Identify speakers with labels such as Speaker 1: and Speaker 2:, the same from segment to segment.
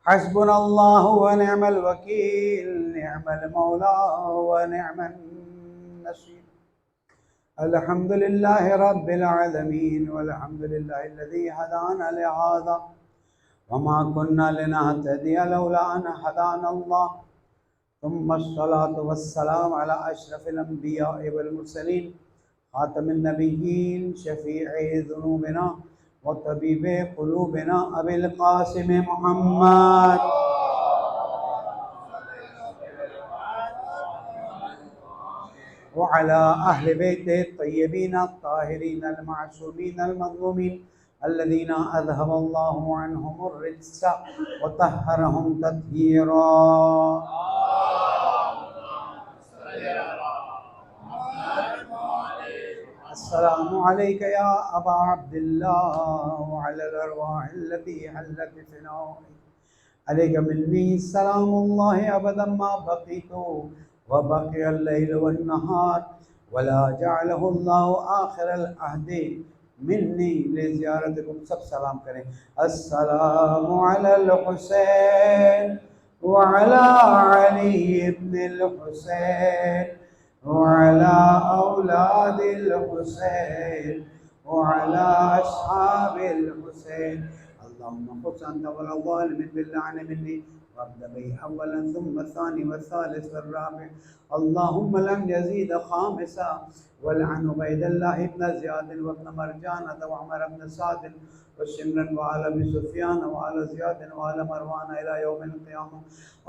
Speaker 1: حسبنا الله ونعم الوكيل، نعم المولى ونعم النصير. الحمد لله رب العالمين، والحمد لله الذي هدانا لهذا وما كنا لنهتدي لولا أن هدانا الله. ثم الصلاة والسلام على أشرف الأنبياء والمرسلين، خاتم النبيين، شفيع ذنوبنا وطبيب قلوبنا، أبي القاسم محمد وعلى أهل بيته الطيبين الطاهرين المعصومين المظلومين الذين أذهب الله عنهم الرجس وطهرهم تطهيرا. السلام عليك يا أبا عبد الله وعلى الأرواح التي حلت بفنائك. عليك مني سلام الله أبدا ما بقيت وبقي الليل والنهار، ولا جعله الله آخر العهد مني لزيارتكم. سب سلام کریں. السلام علی الحسین وعلى علي بن الحسين وعلى أولاد الحسين وعلى أصحاب الحسين. اللهم خذ أنت ولا ظالم باللعن مني، وابدأ به أولا ثم الثاني والثالث والرابع. اللهم لم يزيد خامسا، ولعن عبيد الله بن زياد وابن مرجانة وعمر بن سعد وشمرا وآل أبي سفيان وآل زياد وآل مروان إلى يوم القيامة.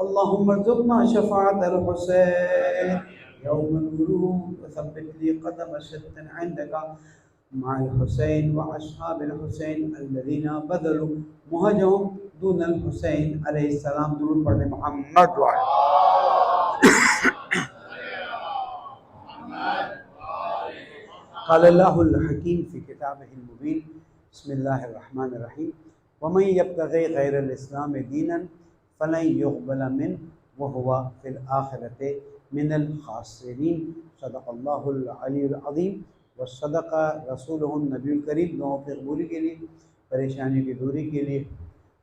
Speaker 1: اللهم ارزقنا شفاعة الحسين يوم الغروب، وثبت لي قدم صدق عندك مع الحسين وأصحاب الحسين الذين بذلوا مهجهم دون الحسين عليه السلام. درود پڑھنے محمد وعلى. قال الله الحكيم في كتابه المبين. بسم الله الرحمن الرحيم. ومن يبتغي غير الإسلام دينا فلن يقبل منه وهو في الآخرة من الخاسرين. صدق الله العلي العظيم وصدق رسوله النبی الکریم. دعاؤں کی قبولی کے لیے، پریشانی کی دوری کے لیے،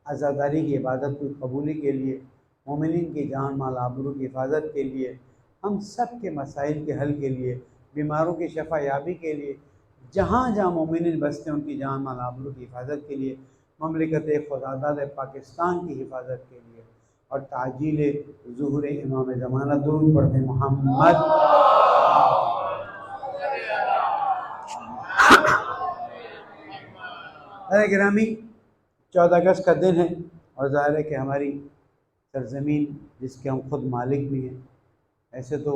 Speaker 1: عزاداری کی عبادت کی قبولی کے لیے، مومنین کی جان مال آبرو کی حفاظت کے لیے، ہم سب کے مسائل کے حل کے لیے، بیماروں کی شفا یابی کے لیے، جہاں جہاں مومنین بستے ہیں ان کی جان مال آبرو کی حفاظت کے لیے، مملکت خداداد پاکستان کی حفاظت کے لیے، اور تعجیل ظہور امام زمانہ. درود پڑھتے محمد. گرامی، 14 اگست کا دن ہے، اور ظاہر ہے کہ ہماری سرزمین جس کے ہم خود مالک بھی ہیں، ایسے تو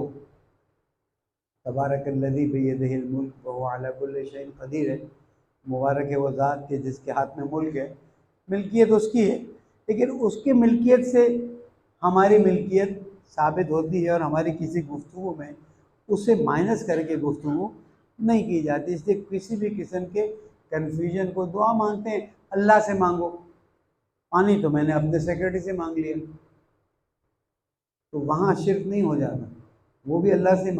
Speaker 1: تبارک الذی بیدہ الملک وہو علی کل شیء قدیر ہے. مبارک ہے وہ ذات کے جس کے ہاتھ میں ملک ہے. ملکیت اس کی ہے، لیکن اس کی ملکیت سے ہماری ملکیت ثابت ہوتی ہے، اور ہماری کسی گفتگو میں اسے مائنس کر کے گفتگو نہیں کی جاتی. اس لیے کسی بھی قسم کے کنفیوژن کو، دعا مانگتے ہیں اللہ سے مانگو. پانی تو میں نے اپنے سیکرٹری سے مانگ لیا، تو وہاں شرک نہیں ہو جاتا. وہ بھی اللہ سے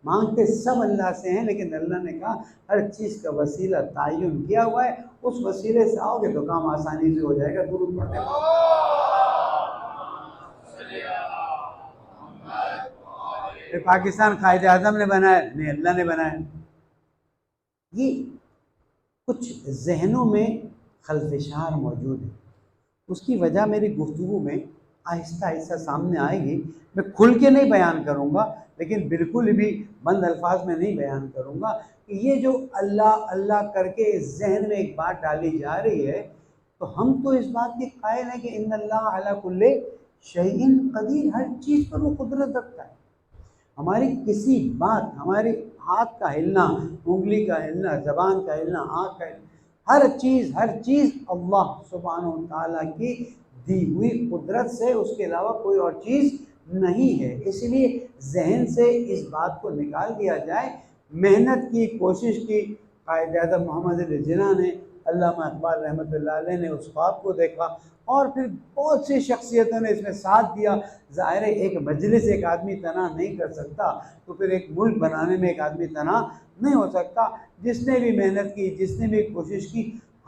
Speaker 1: مانگتے سب اللہ سے ہیں، لیکن اللہ نے کہا ہر چیز کا وسیلہ تعین کیا ہوا ہے، اس وسیلے سے آؤ گے تو کام آسانی سے ہو جائے گا. درود پڑھتے ہیں. پاکستان قائد اعظم نے بنایا نہیں، اللہ نے بنایا. یہ کچھ ذہنوں میں خلفشار موجود ہے، اس کی وجہ میری گفتگو میں آہستہ آہستہ سامنے آئے گی. میں کھل کے نہیں بیان کروں گا، لیکن بالکل بھی بند الفاظ میں نہیں بیان کروں گا کہ یہ جو اللہ اللہ کر کے ذہن میں ایک بات ڈالی جا رہی ہے، تو ہم تو اس بات کے قائل ہیں کہ ان اللہ علی کل شیء قدیر، ہر چیز پر وہ قدرت رکھتا ہے. ہماری کسی بات، ہمارے ہاتھ کا ہلنا، انگلی کا ہلنا، زبان کا ہلنا، آنکھ کا ہلنا، ہر چیز اللہ سبحانہ و تعالیٰ کی دی ہوئی قدرت سے، اس کے علاوہ کوئی اور چیز نہیں ہے. اس لیے ذہن سے اس بات کو نکال دیا جائے. محنت کی، کوشش کی. قائد اعظم محمد علی جناح نے، علامہ اقبال رحمۃ اللہ علیہ نے اس خواب کو دیکھا، اور پھر بہت سی شخصیتوں نے اس میں ساتھ دیا. ظاہر ہے ایک مجلس ایک آدمی تنہا نہیں کر سکتا، تو پھر ایک ملک بنانے میں ایک آدمی تنہا نہیں ہو سکتا. جس نے بھی محنت کی، جس نے بھی کوشش کی،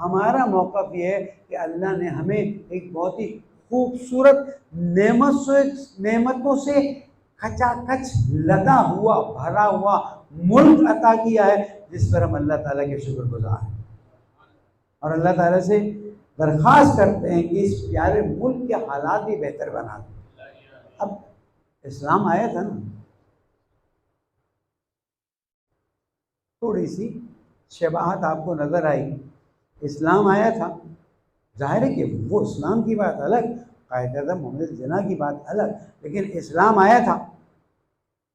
Speaker 1: ہمارا موقف یہ ہے کہ اللہ نے ہمیں ایک بہت ہی خوبصورت نعمتوں سے کچا کچ لدا ہوا بھرا ہوا ملک عطا کیا ہے جس پر ہم اللہ تعالیٰ کے شکر گزار ہیں، اور اللہ تعالیٰ سے درخواست کرتے ہیں کہ اس پیارے ملک کے حالات بھی بہتر بنا دیں۔ اب اسلام آیا تھا نا، تھوڑی سی شباہت آپ کو نظر آئی، اسلام آیا تھا، ظاہر ہے کہ وہ اسلام کی بات الگ، قائد اعظم محمد جناح کی بات الگ، لیکن اسلام آیا تھا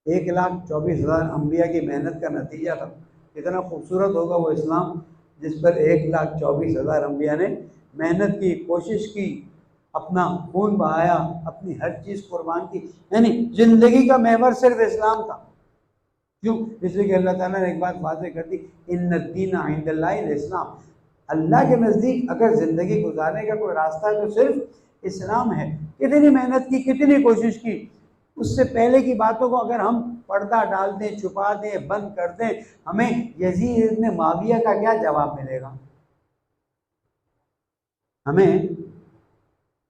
Speaker 1: 1,24,000 انبیاء کی محنت کا نتیجہ تھا۔ کتنا خوبصورت ہوگا وہ اسلام جس پر 1,24,000 انبیاء نے محنت کی، کوشش کی، اپنا خون بہایا، اپنی ہر چیز قربان کی، یعنی زندگی کا محور صرف اسلام تھا۔ کیوں؟ اس لیے کہ اللہ تعالیٰ نے ایک بات واضح کر دی، ان الدین عند اللہ الاسلام، اللہ کے نزدیک اگر زندگی گزارنے کا کوئی راستہ ہے تو صرف اسلام ہے۔ کتنی محنت کی، کتنی کوشش کی، اس سے پہلے کی باتوں کو اگر ہم پردہ ڈال دیں، چھپا دیں، بند کر دیں، ہمیں یزید ابن معاویہ کا کیا جواب ملے گا؟ ہمیں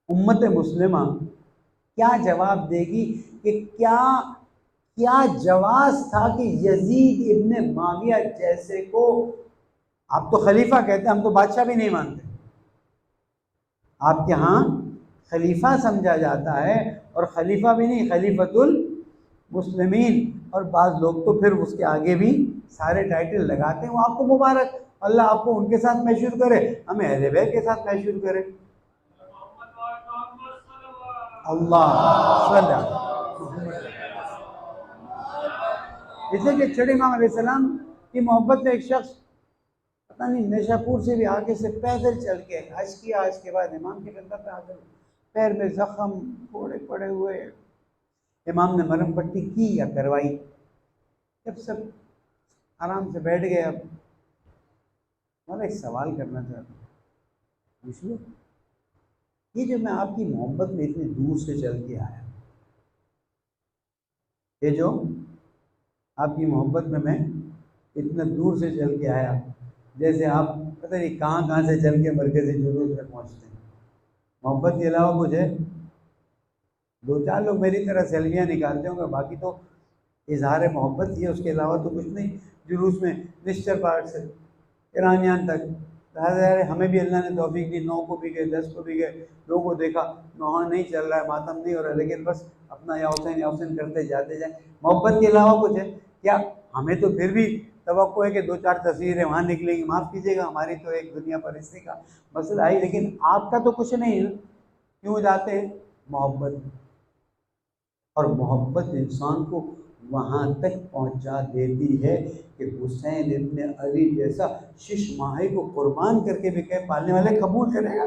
Speaker 1: امت مسلمہ کیا جواب دے گی کہ کیا جواز تھا کہ یزید ابن معاویہ جیسے کو، آپ تو خلیفہ کہتے ہیں، ہم تو بادشاہ بھی نہیں مانتے، آپ کے ہاں خلیفہ سمجھا جاتا ہے، اور خلیفہ بھی نہیں، خلیفۃ المسلمین، اور بعض لوگ تو پھر اس کے آگے بھی سارے ٹائٹل لگاتے ہیں، وہ آپ کو مبارک، اللہ آپ کو ان کے ساتھ محشور کرے، ہمیں اہل بیت کے ساتھ محشور کرے۔ اللہ صلی اللہ اس لیے کہ چھڑے امام علیہ السلام کی محبت میں ایک شخص پتہ نہیں نیشا پور سے بھی آگے سے پیدل چل کے حج کیا، اس کے بعد امام کی خدمت میں حاضر، پیر میں زخم پھوڑے پڑے ہوئے، امام نے مرہم پٹی کی یا کروائی، جب سب آرام سے بیٹھ گئے، اب میں ایک سوال کرنا چاہتا ہوں، پوچھ لو، یہ جو میں آپ کی محبت میں اتنی دور سے چل کے آیا، یہ جو آپ کی محبت میں اتنا دور سے چل کے آیا، جیسے آپ پتہ نہیں کہاں سے چل کے مرکزی جلوس میں پہنچتے ہیں، محبت کے علاوہ مجھے 2-4 لوگ میری طرح سیلفیاں نکالتے ہوں گے، باقی تو اظہار محبت ہی ہے، اس کے علاوہ تو کچھ نہیں۔ جلوس میں نشچر پارک سے ایرانیان تک، ہمیں بھی اللہ نے توفیق دی، 9 کو بھی گئے، 10 کو بھی گئے، لوگوں کو دیکھا نوحہ نہیں چل رہا ہے، ماتم نہیں ہو رہا ہے، لیکن بس اپنا یا حسین کرتے جاتے جائیں، محبت کے علاوہ کچھ ہے کیا؟ ہمیں تو پھر بھی توقع ہے کہ 2-4 تصویریں وہاں نکلیں گی، معاف کیجیے گا، ہماری تو ایک دنیا پرستی کا مسئلہ ہے، لیکن آپ کا تو کچھ نہیں ہے، کیوں جاتے ہیں؟ محبت، اور محبت انسان کو وہاں تک پہنچا دیتی ہے کہ حسین ابن علی جیسا 6 ماہی کو قربان کر کے بھی کہ پالنے والے قبول کرے گا۔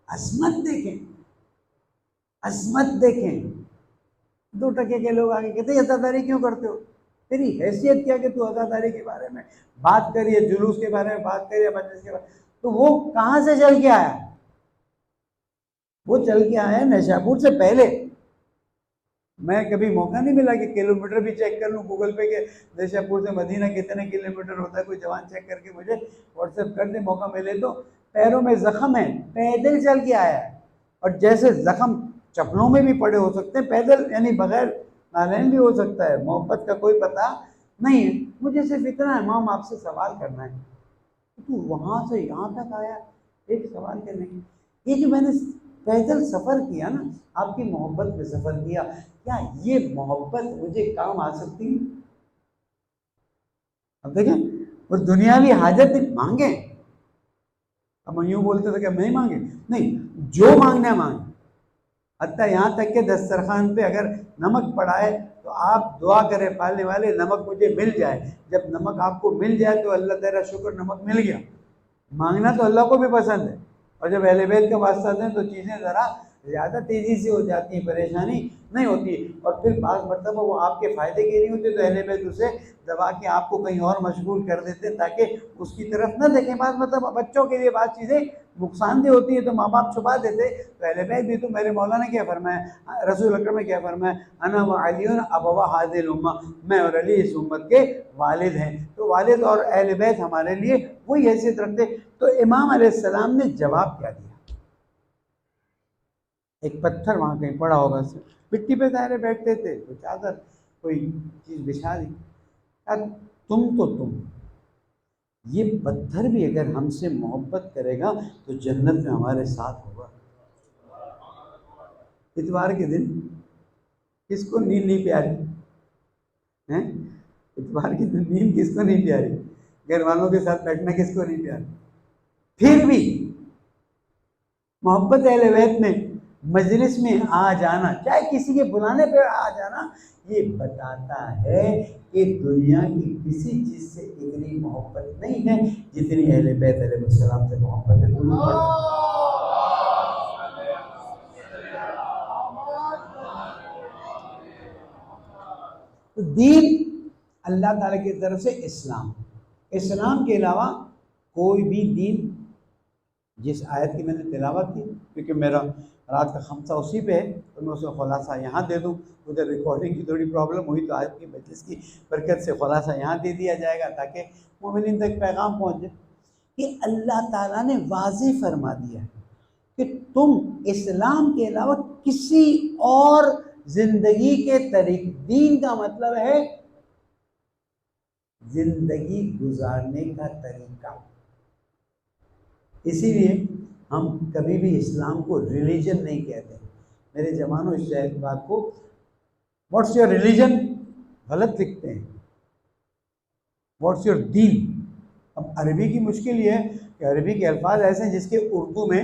Speaker 1: عظمت دیکھیں، عظمت دیکھیں، 2 ٹکے کے لوگ آگے کہتے ہیں عزاداری کیوں کرتے ہو؟ تیری حیثیت کیا کہ تو عزاداری کے بارے میں بات کریے، جلوس کے بارے میں بات کریے، مجلس کے بارے میں، تو وہ کہاں سے چل کے آیا؟ وہ چل کے آیا نیشاپور سے پہلے۔ میں کبھی موقع نہیں ملا کہ کلومیٹر بھی چیک کر لوں گوگل پہ کہ نیشاپور سے مدینہ کتنے کلومیٹر ہوتا ہے، کوئی جوان چیک کر کے مجھے واٹس ایپ کر دے، موقع ملے تو۔ پیروں میں زخم ہے، پیدل چل کے آیا ہے، اور جیسے زخم چپلوں میں بھی پڑے ہو سکتے ہیں، پیدل یعنی بغیر نالین بھی ہو سکتا ہے، محبت کا کوئی پتہ نہیں ہے۔ مجھے صرف اتنا امام آپ سے سوال کرنا ہے، تو وہاں سے یہاں تک آیا ایک سوال کرنے کی، یہ جو میں نے پیدل سفر کیا نا، آپ کی محبت میں سفر کیا، کیا یہ محبت مجھے کام آ سکتی ہے؟ اب دیکھیں، وہ دنیاوی حاجت مانگیں، اب ہم یوں بولتے تھے کہ نہیں مانگے، نہیں، جو مانگنا ہے مانگیں، حتیٰ یہاں تک کہ دسترخوان پہ اگر نمک پڑا ہے تو آپ دعا کریں پالنے والے نمک مجھے مل جائے، جب نمک آپ کو مل جائے تو اللہ تیرا شکر نمک مل گیا۔ مانگنا تو اللہ کو بھی پسند ہے، اور جب اہل بیت کا واسطہ دیں تو چیزیں ذرا زیادہ تیزی سے ہو جاتی ہیں، پریشانی نہیں ہوتی، اور پھر بعض مرتبہ وہ آپ کے فائدے کے نہیں ہوتے تو اہل بیت اسے دبا کے آپ کو کہیں اور مشغول کر دیتے تاکہ اس کی طرف نہ دیکھیں۔ بعض مرتبہ بچوں کے لیے بعض چیزیں نقصان دہ ہوتی ہے تو ماں باپ چھپا دیتے، تو اہل بیت بھی، تو میرے مولا نے کیا فرمایا، رسول اکرم نے کیا فرمایا، انا و علی ابوا هذه الامه، میں اور علی اس امت کے والد ہیں، تو والد اور اہل بیت ہمارے لیے وہی حیثیت رکھتے۔ تو امام علیہ السلام نے جواب کیا دیا؟ ایک پتھر وہاں کہیں پڑا ہوگا، مٹی پہ ظاہر بیٹھتے تھے، کوئی چادر کوئی چیز بچھا دی. یار تم یہ پتھر بھی اگر ہم سے محبت کرے گا تو جنت میں ہمارے ساتھ ہوگا. اتوار کے دن کس کو نیند نہیں پیاری ہیں؟ اتوار کے دن نیند کس کو نہیں پیاری؟ گھر والوں کے ساتھ بیٹھنا کس کو نہیں پیاری؟ پھر بھی محبت اہل بیت میں مجلس میں آ جانا، چاہے کسی کے بلانے پہ آ جانا، یہ بتاتا ہے کہ دنیا کی کسی چیز سے اتنی محبت نہیں ہے جتنی اہل بیت علیہ السلام سے محبت ہے. دین اللہ تعالیٰ کی طرف سے اسلام کے علاوہ کوئی بھی دین، جس آیت کی میں نے تلاوت کی، کیونکہ میرا رات کا خمسہ اسی پہ ہے تو میں اس کا خلاصہ یہاں دے دوں. ادھر ریکارڈنگ کی تھوڑی پرابلم ہوئی تو آج کی مجلس کی برکت سے خلاصہ یہاں دے دیا جائے گا تاکہ مومنین تک پیغام پہنچ جائے کہ اللہ تعالیٰ نے واضح فرما دیا ہے کہ تم اسلام کے علاوہ کسی اور زندگی کے طریقے، دین کا مطلب ہے زندگی گزارنے کا طریقہ. اسی لیے ہم کبھی بھی اسلام کو ریلیجن نہیں کہتے. میرے جوانوں اس بات کو واٹس یور ریلیجن غلط لکھتے ہیں، واٹس یور دین. اب عربی کی مشکل یہ ہے کہ عربی کے الفاظ ایسے ہیں جس کے اردو میں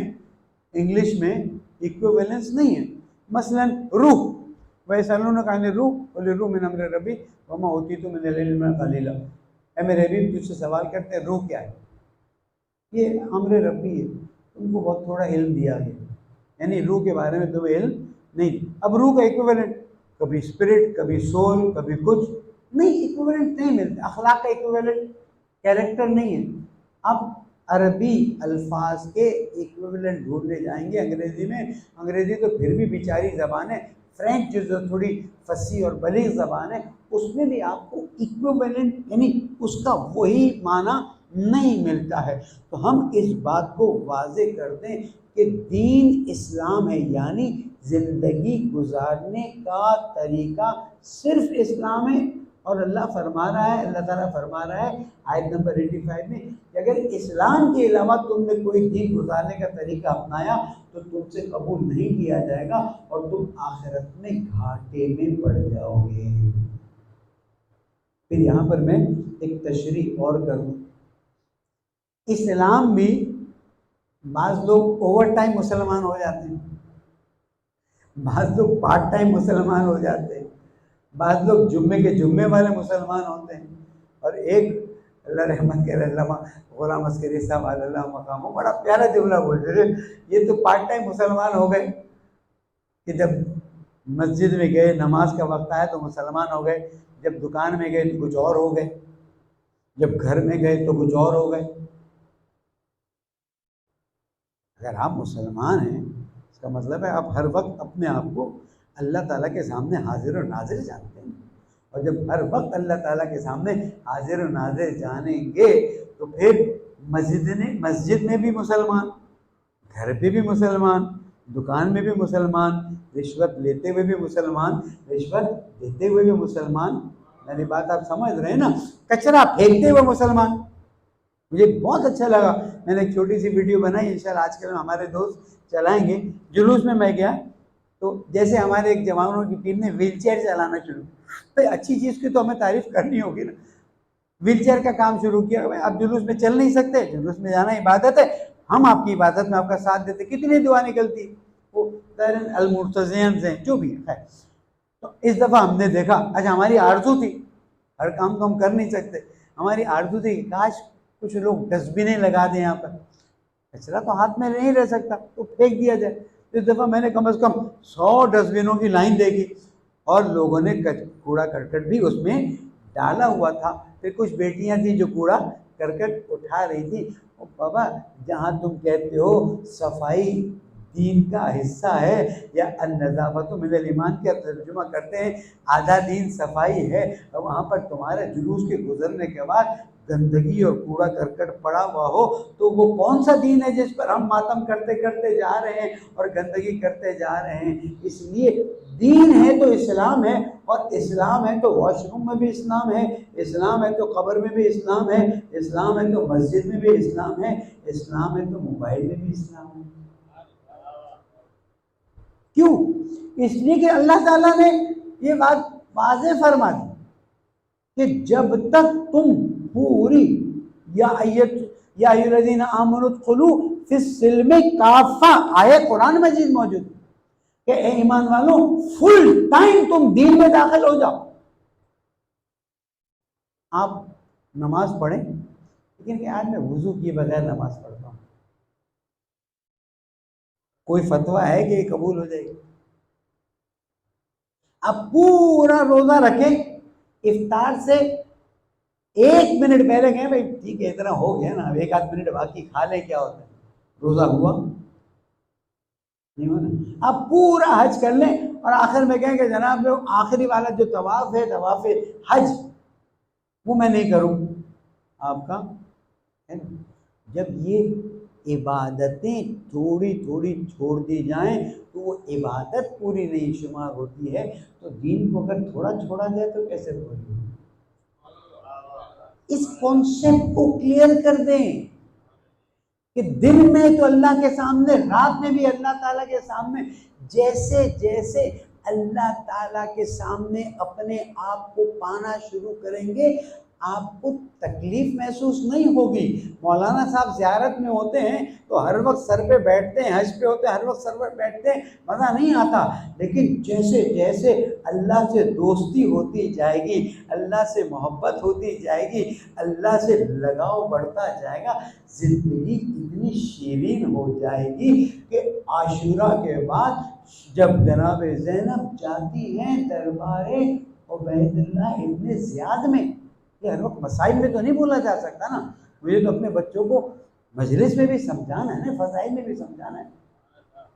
Speaker 1: انگلش میں ایکویولنس نہیں ہے. مثلا روح، وَيَسْأَلُونَكَ عَنِ الرُّوحِ قُلِ الرُّوحُ مِنْ أَمْرِ رَبِّي وَمَا أُوتِيتُم مِنَ الْعِلْمِ إِلَّا قَلِيلًا. اے میرے حبیب تجھ سے سوال کرتے ہیں روح کیا ہے؟ یہ امر ربی ہے، تم کو بہت تھوڑا علم دیا گیا، یعنی روح کے بارے میں تمہیں علم نہیں. اب روح کا ایکویولنٹ کبھی اسپرٹ، کبھی سول، کبھی کچھ نہیں، ایکویولنٹ نہیں ملتا. اخلاق کا ایکویولنٹ کیریکٹر نہیں ہے. اب عربی الفاظ کے ایکویولنٹ ڈھونڈنے جائیں گے انگریزی میں. انگریزی تو پھر بھی بیچاری زبان ہے. فرینچ جو تھوڑی فصیح اور بلیغ زبان ہے، اس میں بھی آپ کو ایکویولنٹ یعنی اس کا وہی معنی نہیں ملتا ہے. تو ہم اس بات کو واضح کر دیں کہ دین اسلام ہے، یعنی زندگی گزارنے کا طریقہ صرف اسلام ہے. اور اللہ فرما رہا ہے، اللہ تعالیٰ فرما رہا ہے آیت نمبر 85 میں کہ اگر اسلام کے علاوہ تم نے کوئی دین گزارنے کا طریقہ اپنایا تو تم سے قبول نہیں کیا جائے گا اور تم آخرت میں گھاٹے میں پڑ جاؤ گے. پھر یہاں پر میں ایک تشریح اور کر دوں. اسلام بھی بعض لوگ اوور ٹائم مسلمان ہو جاتے ہیں، بعض لوگ پارٹ ٹائم مسلمان ہو جاتے ہیں، بعض لوگ جمعے کے جمعے والے مسلمان ہوتے ہیں. اور ایک اللہ رحمت کرے علامہ غلام عسکری صاحب علی اللہ مقام، بڑا پیارا جملہ بول رہے، یہ تو پارٹ ٹائم مسلمان ہو گئے کہ جب مسجد میں گئے نماز کا وقت آیا تو مسلمان ہو گئے، جب دکان میں گئے تو کچھ اور ہو گئے، جب گھر میں گئے تو کچھ اور ہو گئے. اگر آپ مسلمان ہیں اس کا مطلب ہے آپ ہر وقت اپنے آپ کو اللہ تعالیٰ کے سامنے حاضر و ناظر جانتے ہیں. اور جب ہر وقت اللہ تعالیٰ کے سامنے حاضر و ناظر جانیں گے تو پھر مسجد میں بھی مسلمان، گھر پہ بھی مسلمان، دکان میں بھی مسلمان، رشوت لیتے ہوئے بھی مسلمان، رشوت دیتے ہوئے بھی مسلمان. میری بات آپ سمجھ رہے ہیں نا؟ کچرا پھینکتے ہوئے مسلمان. مجھے بہت اچھا لگا، میں نے ایک چھوٹی سی ویڈیو بنائی، انشاءاللہ آج کل ہمارے دوست چلائیں گے. جلوس میں گیا تو جیسے ہمارے ایک جوانوں کی ٹیم نے ویل چیئر چلانا شروع، بھائی اچھی چیز کی تو ہمیں تعریف کرنی ہوگی نا. ویل چیئر کا کام شروع کیا. بھائی آپ جلوس میں چل نہیں سکتے، جلوس میں جانا عبادت ہے، ہم آپ کی عبادت میں آپ کا ساتھ دیتے. کتنی دعا نکلتی، وہ المرتضین سے جو بھی ہے. تو اس دفعہ ہم نے دیکھا، اچھا ہماری آرزو تھی، ہر کام تو ہم کر نہیں سکتے، ہماری آرزو تھی کہ کاش کچھ لوگ ڈسٹبنیں لگا دیں یہاں پر، کچرا تو ہاتھ میں نہیں رہ سکتا تو پھینک دیا جائے. اس دفعہ میں نے کم از کم 100 ڈسٹبنوں کی لائن دیکھی اور لوگوں نے کوڑا کرکٹ بھی اس میں ڈالا ہوا تھا. پھر کچھ بیٹیاں تھیں جو کوڑا کرکٹ اٹھا رہی تھی. بابا جہاں تم کہتے ہو صفائی دین کا حصہ ہے، یا النظافت من الایمان کا ترجمہ کرتے ہیں آدھا دین صفائی ہے، اور وہاں پر تمہارے جلوس کے گزرنے کے بعد گندگی اور کوڑا کرکٹ پڑا ہوا ہو، تو وہ کون سا دین ہے جس پر ہم ماتم کرتے کرتے جا رہے ہیں اور گندگی کرتے جا رہے ہیں؟ اس لیے دین ہے تو اسلام ہے، اور اسلام ہے تو واش روم میں بھی اسلام ہے، اسلام ہے تو قبر میں بھی اسلام ہے، اسلام ہے تو مسجد میں بھی اسلام ہے، اسلام ہے تو موبائل میں بھی اسلام ہے۔ کیوں؟ اس لیے کہ اللہ تعالیٰ نے یہ بات واضح فرما دی کہ جب تک تم پوری یا ایھا الذین آمنوا ادخلوا فی السلم کافہ، آئے قرآن مجید موجود کہ اے ایمان والوں فل ٹائم تم دین میں داخل ہو جاؤ۔ آپ نماز پڑھیں، لیکن کہ آج میں وضو کیے بغیر نماز پڑھتا ہوں، کوئی فتویٰ ہے کہ یہ قبول ہو جائے گی؟ آپ پورا روزہ رکھیں، افطار سے 1 منٹ پہلے کہیں بھائی ٹھیک ہے اتنا ہو گیا نا، اب 1 آدھ منٹ باقی کھا لیں، کیا ہوتا ہے؟ روزہ ہوا نہیں ہونا؟ آپ پورا حج کر لیں اور آخر میں کہیں کہ جناب جو آخری والا جو طواف ہے، طواف حج، وہ میں نہیں کروں، آپ کا ہے نا؟ جب یہ عبادتیں تھوڑی تھوڑی چھوڑ دی جائیں تو وہ عبادت پوری نہیں شمار ہوتی ہے، تو دین کو اگر تھوڑا چھوڑا جائے تو کیسے پوری ہوگی؟ اس کانسیپٹ کو کلیئر کر دیں کہ دن میں تو اللہ کے سامنے، رات میں بھی اللہ تعالیٰ کے سامنے، جیسے جیسے اللہ تعالیٰ کے سامنے اپنے آپ کو پانا شروع کریں گے آپ کو تکلیف محسوس نہیں ہوگی۔ مولانا صاحب زیارت میں ہوتے ہیں تو ہر وقت سر پہ بیٹھتے ہیں، حج پہ ہوتے ہیں ہر وقت سر پہ بیٹھتے ہیں، مزہ نہیں آتا، لیکن جیسے جیسے اللہ سے دوستی ہوتی جائے گی، اللہ سے محبت ہوتی جائے گی، اللہ سے لگاؤ بڑھتا جائے گا، زندگی اتنی شیرین ہو جائے گی کہ عاشورہ کے بعد جب جناب زینب جاتی ہیں دربار عبید اللہ ابن زیاد میں، یہ ہر وقت مسائل میں تو نہیں بولا جا سکتا نا، مجھے تو اپنے بچوں کو مجلس میں بھی سمجھانا ہے نا، فضائل میں بھی سمجھانا ہے۔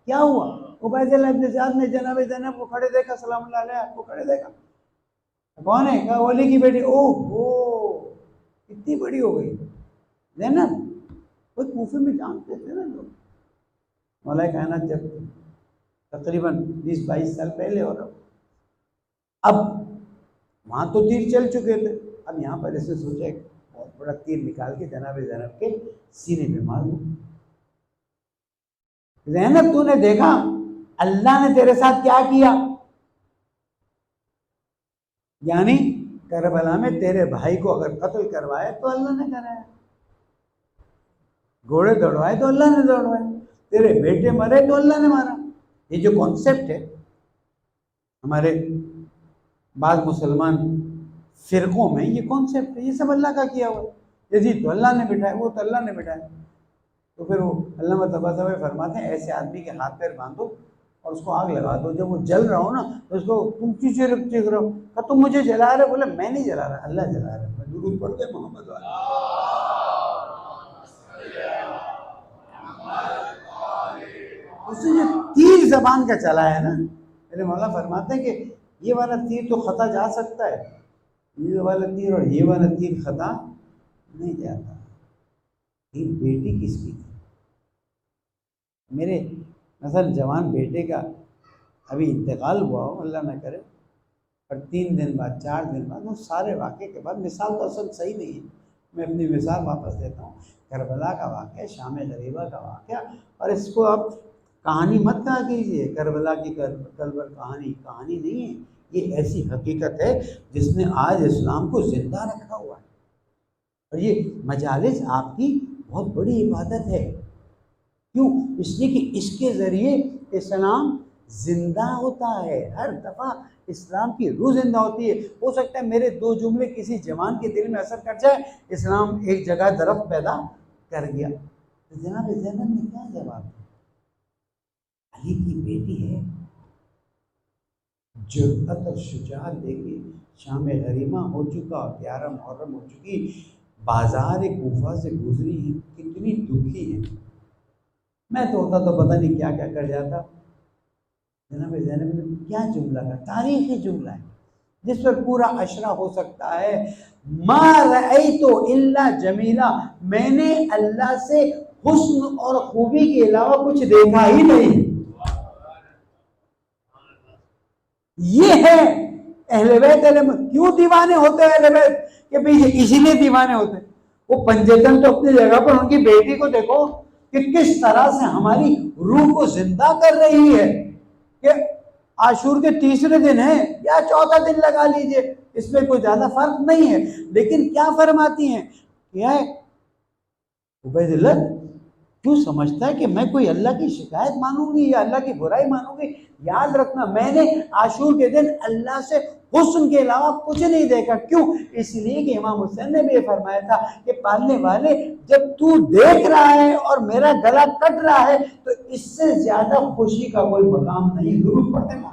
Speaker 1: کیا ہوا؟ عبید اللہ ابن زیاد نے جناب زینب کو کھڑے دیکھا، سلام اللہ علیہ کو کھڑے دیکھا، کون ہے؟ کہا ولی کی بیٹی۔ اوہ ہو اتنی بڑی ہو گئی زینب، وہ کوفے میں جانتے تھے نا لوگ، مولا کائنات جب تقریباً 20-22 سال پہلے، اور اب وہاں تو تیر چل چکے تھے، اب یہاں پر ایسے سوچا ایک بہت بڑا تیر نکال کے جناب زینب کے سینے پہ مار دوں۔ زینب تو نے دیکھا اللہ نے تیرے ساتھ کیا کیا، یعنی کربلا میں تیرے بھائی کو اگر قتل کروائے تو اللہ نے کرایا، گھوڑے دوڑوائے تو اللہ نے دوڑوائے، تیرے بیٹے مرے تو اللہ نے مارا۔ یہ جو کانسیپٹ ہے ہمارے بعض مسلمان فرقوں میں، یہ کانسیپٹ ہے، یہ سب اللہ کا کیا ہوا ہے، یزید تو اللہ نے بٹھایا، وہ تو اللہ نے بٹھایا، تو پھر وہ علامہ طباطبائی فرماتے ہیں ایسے آدمی کے ہاتھ پیر باندھو اور اس کو آگ لگا دو، جب وہ جل رہا ہو نا تو اس کو تم کیوں چیخ رہے ہو؟ کہ تم مجھے جلا رہے، بولے میں نہیں جلا رہا، اللہ جلا رہا ہے۔ میں درود پڑھ دے محمد والا، اس نے جو تیر زبان کا چلا ہے نا، میرے مولا فرماتے ہیں کہ یہ والا تیر تو خطا جا سکتا ہے، یہ والا تیر اور یہ والا تیر خطا نہیں جاتا۔ یہ بیٹی کس کی تھی؟ میرے مثلا جوان بیٹے کا ابھی انتقال ہوا ہو، اللہ نہ کرے، اور 3 دن بعد 4 دن بعد وہ سارے واقعے کے بعد، مثال تو اصل صحیح نہیں ہے، میں اپنی مثال واپس دیتا ہوں، کربلا کا واقعہ، شام غریبہ کا واقعہ، اور اس کو آپ کہانی مت کہا کیجیے، کربلا کی کہانی نہیں ہے، یہ ایسی حقیقت ہے جس نے آج اسلام کو زندہ رکھا ہوا ہے، اور یہ مجالس آپ کی بہت بڑی عبادت ہے۔ کیوں؟ اس لیے کہ اس کے ذریعے اسلام زندہ ہوتا ہے، ہر دفعہ اسلام کی روح زندہ ہوتی ہے۔ ہو سکتا ہے میرے 2 جملے کسی جوان کے دل میں اثر کر جائے، اسلام ایک جگہ درخت پیدا کر گیا۔ تو جناب زینب نے کیا جواب دیا؟ علی کی بیٹی ہے، جرأت اور شجاعت دیکھی، شام غریبہ ہو چکا، 11 محرم ہو چکی، بازار کوفہ سے گزری ہیں، کتنی دکھی ہیں، میں تو ہوتا تو پتہ نہیں کیا کیا کر جاتا۔ جناب زینب نے کیا جملہ کا تاریخی جملہ ہے جس پر پورا عشرہ ہو سکتا ہے، ما رأیت الا جمیلا، میں نے اللہ سے حسن اور خوبی کے علاوہ کچھ دیکھا ہی نہیں۔ یہ ہے اہل بیت کیوں دیوانے ہوتے ہیں اہل بیت کہ بھئی اسی لیے دیوانے ہوتے ہیں۔ وہ پنجتن تو اپنی جگہ پر، ان کی بیٹی کو دیکھو کہ کس طرح سے ہماری روح کو زندہ کر رہی ہے کہ عاشور کے تیسرے دن ہے یا چوتھا دن لگا لیجئے، اس میں کوئی زیادہ فرق نہیں ہے، لیکن کیا فرماتی ہیں کیا ہے عبید اللہ کیوں سمجھتا ہے کہ میں کوئی اللہ کی شکایت مانوں گی یا اللہ کی برائی مانوں گی؟ یاد رکھنا میں نے عاشور کے دن اللہ سے حسن کے علاوہ کچھ نہیں دیکھا۔ کیوں؟ اس لیے کہ امام حسین نے بھی یہ فرمایا تھا کہ پالنے والے جب تو دیکھ رہا ہے اور میرا گلا کٹ رہا ہے تو اس سے زیادہ خوشی کا کوئی مقام نہیں۔ ضرور پڑھتے ہیں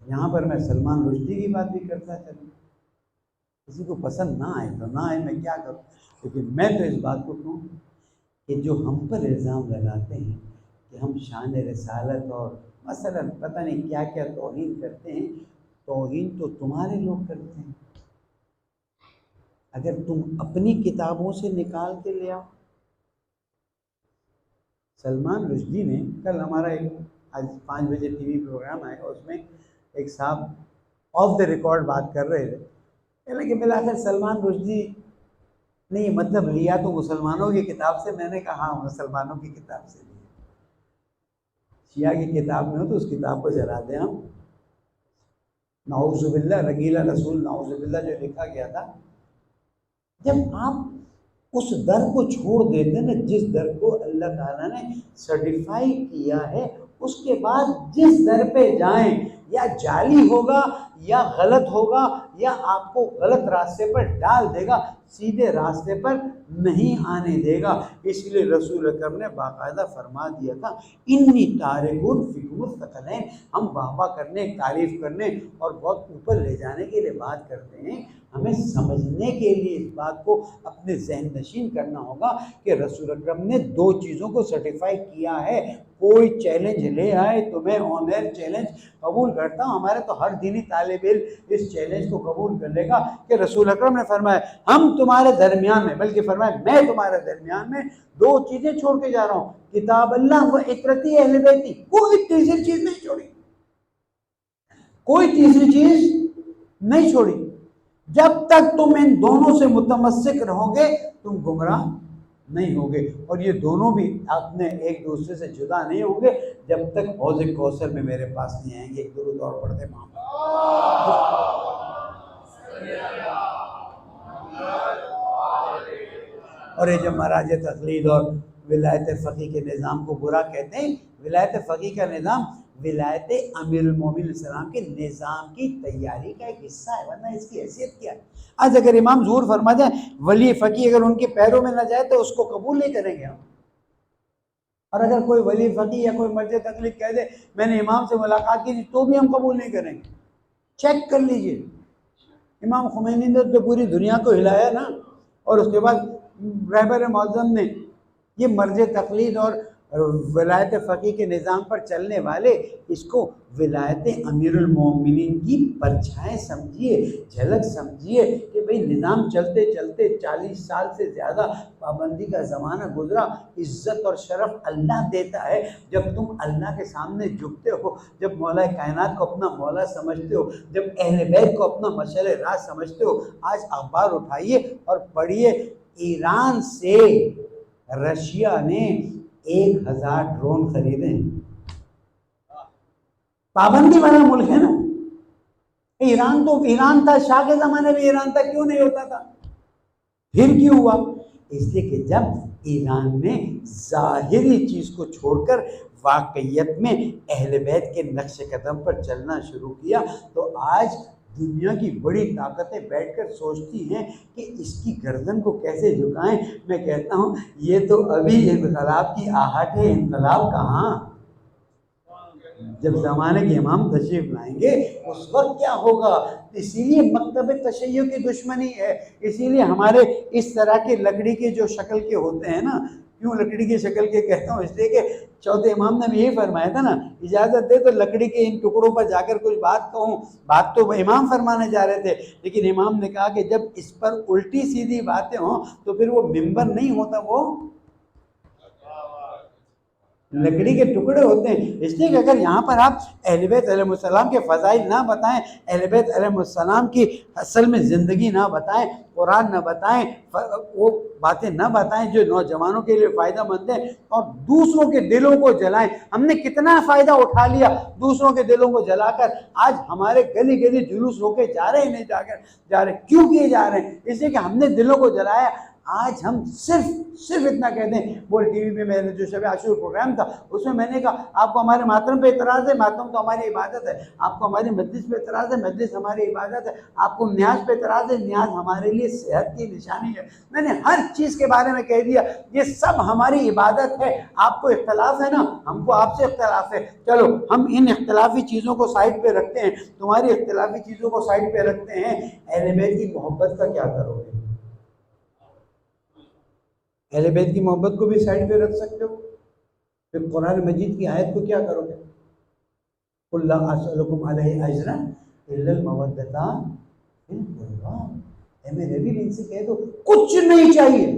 Speaker 1: یہاں پر میں سلمان رشدی کی بات بھی کرتا چلوں، کسی کو پسند نہ آئے تو نہ آئے، میں کیا کروں، لیکن میں تو اس بات کو کہوں کہ جو ہم پر الزام لگاتے ہیں کہ ہم شان رسالت اور مثلا پتہ نہیں کیا کیا توہین کرتے ہیں، توہین تو تمہارے لوگ کرتے ہیں۔ اگر تم اپنی کتابوں سے نکال کے لے آؤ، سلمان رشدی نے کل ہمارا ایک آج 5 بجے ٹی وی پروگرام آئے، اس میں ایک صاحب آف دا ریکارڈ بات کر رہے تھے، لیکن بالآخر سلمان رشدی نے یہ مطلب لیا تو مسلمانوں کی کتاب سے، میں نے کہا ہاں مسلمانوں کی کتاب سے لیا، شیعہ کی کتاب میں ہو تو اس کتاب کو جلا دیں ہم۔ نعوذ باللہ، رگیلا رسول نعوذ باللہ جو لکھا گیا تھا، جب آپ اس در کو چھوڑ دیتے ہیں نا جس در کو اللہ تعالیٰ نے سرٹیفائی کیا ہے، اس کے بعد جس در پہ جائیں یا جعلی ہوگا یا غلط ہوگا یا آپ کو غلط راستے پر ڈال دے گا، سیدھے راستے پر نہیں آنے دے گا۔ اس لیے رسول اکرم نے باقاعدہ فرما دیا تھا انی تارکون فیکم الثقلین، ہم واہ واہ کرنے، تعریف کرنے اور بہت اوپر لے جانے کے لیے بات کرتے ہیں، ہمیں سمجھنے کے لیے اس بات کو اپنے ذہن نشین کرنا ہوگا کہ رسول اکرم نے 2 چیزوں کو سرٹیفائی کیا ہے۔ کوئی چیلنج لے آئے تو میں آن ایئر چیلنج قبول کرتا ہوں، ہمارے تو ہر دینی طالب علم اس چیلنج کو قبول کر لے گا کہ رسول اکرم نے فرمایا ہم تمہارے درمیان میں، بلکہ فرمایا میں تمہارے درمیان میں 2 چیزیں چھوڑ کے جا رہا ہوں، کتاب اللہ و اطرتی اہل بیتی، کوئی تیسری چیز نہیں چھوڑی، کوئی تیسری چیز نہیں چھوڑی۔ جب تک تم ان دونوں سے متمسک رہو گے تم گمراہ نہیں ہوگے، اور یہ دونوں بھی اپنے ایک دوسرے سے جدا نہیں ہوں گے جب تک حوض کوثر میں میرے پاس نہیں آئیں گے۔ ایک درود اور پڑھتے ہیں اور یہ جو مراج تقلید اور ولایت فقیہ کے نظام کو برا کہتے ہیں، ولایت فقیہ کا نظام ولایت امیر المومنین علیہ السلام کے نظام کی تیاری کا ایک حصہ ہے، ورنہ اس کی حیثیت کیا ہے؟ آج اگر امام ظہور فرما جائیں ولی فقیہ اگر ان کے پیروں میں نہ جائے تو اس کو قبول نہیں کریں گے ہم، اور اگر کوئی ولی فقیہ یا کوئی مرجع تقلید کہہ دے میں نے امام سے ملاقات کی تو بھی ہم قبول نہیں کریں گے۔ چیک کر لیجئے، امام خمینی نے تو پوری دنیا کو ہلایا نا، اور اس کے بعد رہبر معظم نے یہ مرجع تقلید اور ولایت فقیہ کے نظام پر چلنے والے اس کو ولایت امیر المومنین کی پرچھائیں سمجھیے، جھلک سمجھیے کہ بھئی نظام چلتے چلتے 40 سال سے زیادہ پابندی کا زمانہ گزرا، عزت اور شرف اللہ دیتا ہے جب تم اللہ کے سامنے جھکتے ہو، جب مولا کائنات کو اپنا مولا سمجھتے ہو، جب اہل بیت کو اپنا مشعل راہ سمجھتے ہو۔ آج اخبار اٹھائیے اور پڑھیے، ایران سے رشیا نے 1000 ڈرون خریدے ہیں، پابندی والا ملک ہے نا۔ ایران تو ایران تھا، شاہ کے زمانے میں ایران تھا، کیوں نہیں ہوتا تھا؟ پھر کیوں ہوا؟ اس لیے کہ جب ایران نے ظاہری چیز کو چھوڑ کر واقعیت میں اہل بیت کے نقش قدم پر چلنا شروع کیا تو آج دنیا کی بڑی طاقتیں بیٹھ کر سوچتی ہیں کہ اس کی گردن کو کیسے جھکائیں۔ میں کہتا ہوں یہ تو ابھی انقلاب کی آہٹ ہے، انقلاب کہاں؟ جب زمانے کے امام تشریف لائیں گے اس وقت کیا ہوگا؟ اسی لیے مکتب تشیع کی دشمنی ہے، اسی لیے ہمارے اس طرح کے لکڑی کے جو شکل کے ہوتے ہیں نا، کیوں لکڑی کی شکل کے کہتا ہوں؟ اس لیے کہ چوتھے امام نے بھی یہی فرمایا تھا نا، اجازت دے تو لکڑی کے ان ٹکڑوں پر جا کر کچھ بات کہوں۔ بات تو امام فرمانے جا رہے تھے، لیکن امام نے کہا کہ جب اس پر الٹی سیدھی باتیں ہوں تو پھر وہ ممبر نہیں ہوتا، وہ لکڑی کے ٹکڑے ہوتے ہیں۔ اس لیے کہ اگر یہاں پر آپ اہل بیت علیہ السلام کے فضائل نہ بتائیں، اہل بیت علیہ السلام کی اصل میں زندگی نہ بتائیں، قرآن نہ بتائیں، وہ باتیں نہ بتائیں جو نوجوانوں کے لیے فائدہ مند ہیں، اور دوسروں کے دلوں کو جلائیں۔ ہم نے کتنا فائدہ اٹھا لیا دوسروں کے دلوں کو جلا کر۔ آج ہمارے گلی گلی جلوس روکے جا رہے ہیں، نہیں جا رہے، کیوں کیے جا رہے ہیں؟ اس لیے کہ ہم نے دلوں کو جلایا۔ آج ہم صرف اتنا کہتے ہیں۔ وہ ٹی وی پہ میں نے جو شب عاشور پروگرام تھا اس میں نے کہا آپ کو ہمارے ماتم پہ اعتراض ہے، ماتم تو ہماری عبادت ہے۔ آپ کو ہماری مجلس پہ اعتراض ہے، مجلس ہماری عبادت ہے۔ آپ کو نیاز پہ اعتراض ہے، نیاز ہمارے لیے صحت کی نشانی ہے۔ میں نے ہر چیز کے بارے میں کہہ دیا، یہ سب ہماری عبادت ہے۔ آپ کو اختلاف ہے نا، ہم کو آپ سے اختلاف ہے، چلو ہم ان اختلافی چیزوں کو سائڈ پہ رکھتے ہیں، تمہاری اختلافی چیزوں کو سائڈ پہ رکھتے ہیں۔ اہل بیت کی محبت کا کیا کرو گے؟ اہل بیت کی محبت کو بھی سائڈ پہ رکھ سکتے ہو، پھر قرآن مجید کی آیت کو کیا کرو گے؟ قُلْ لَا أَسْأَلُكُمْ عَلَيْهِ أَجْرًا إِلَّا الْمَوَدَّةَ فِي الْقُرْبَى۔ اے میرے نبی ان سے کہہ دو کچھ نہیں چاہیے،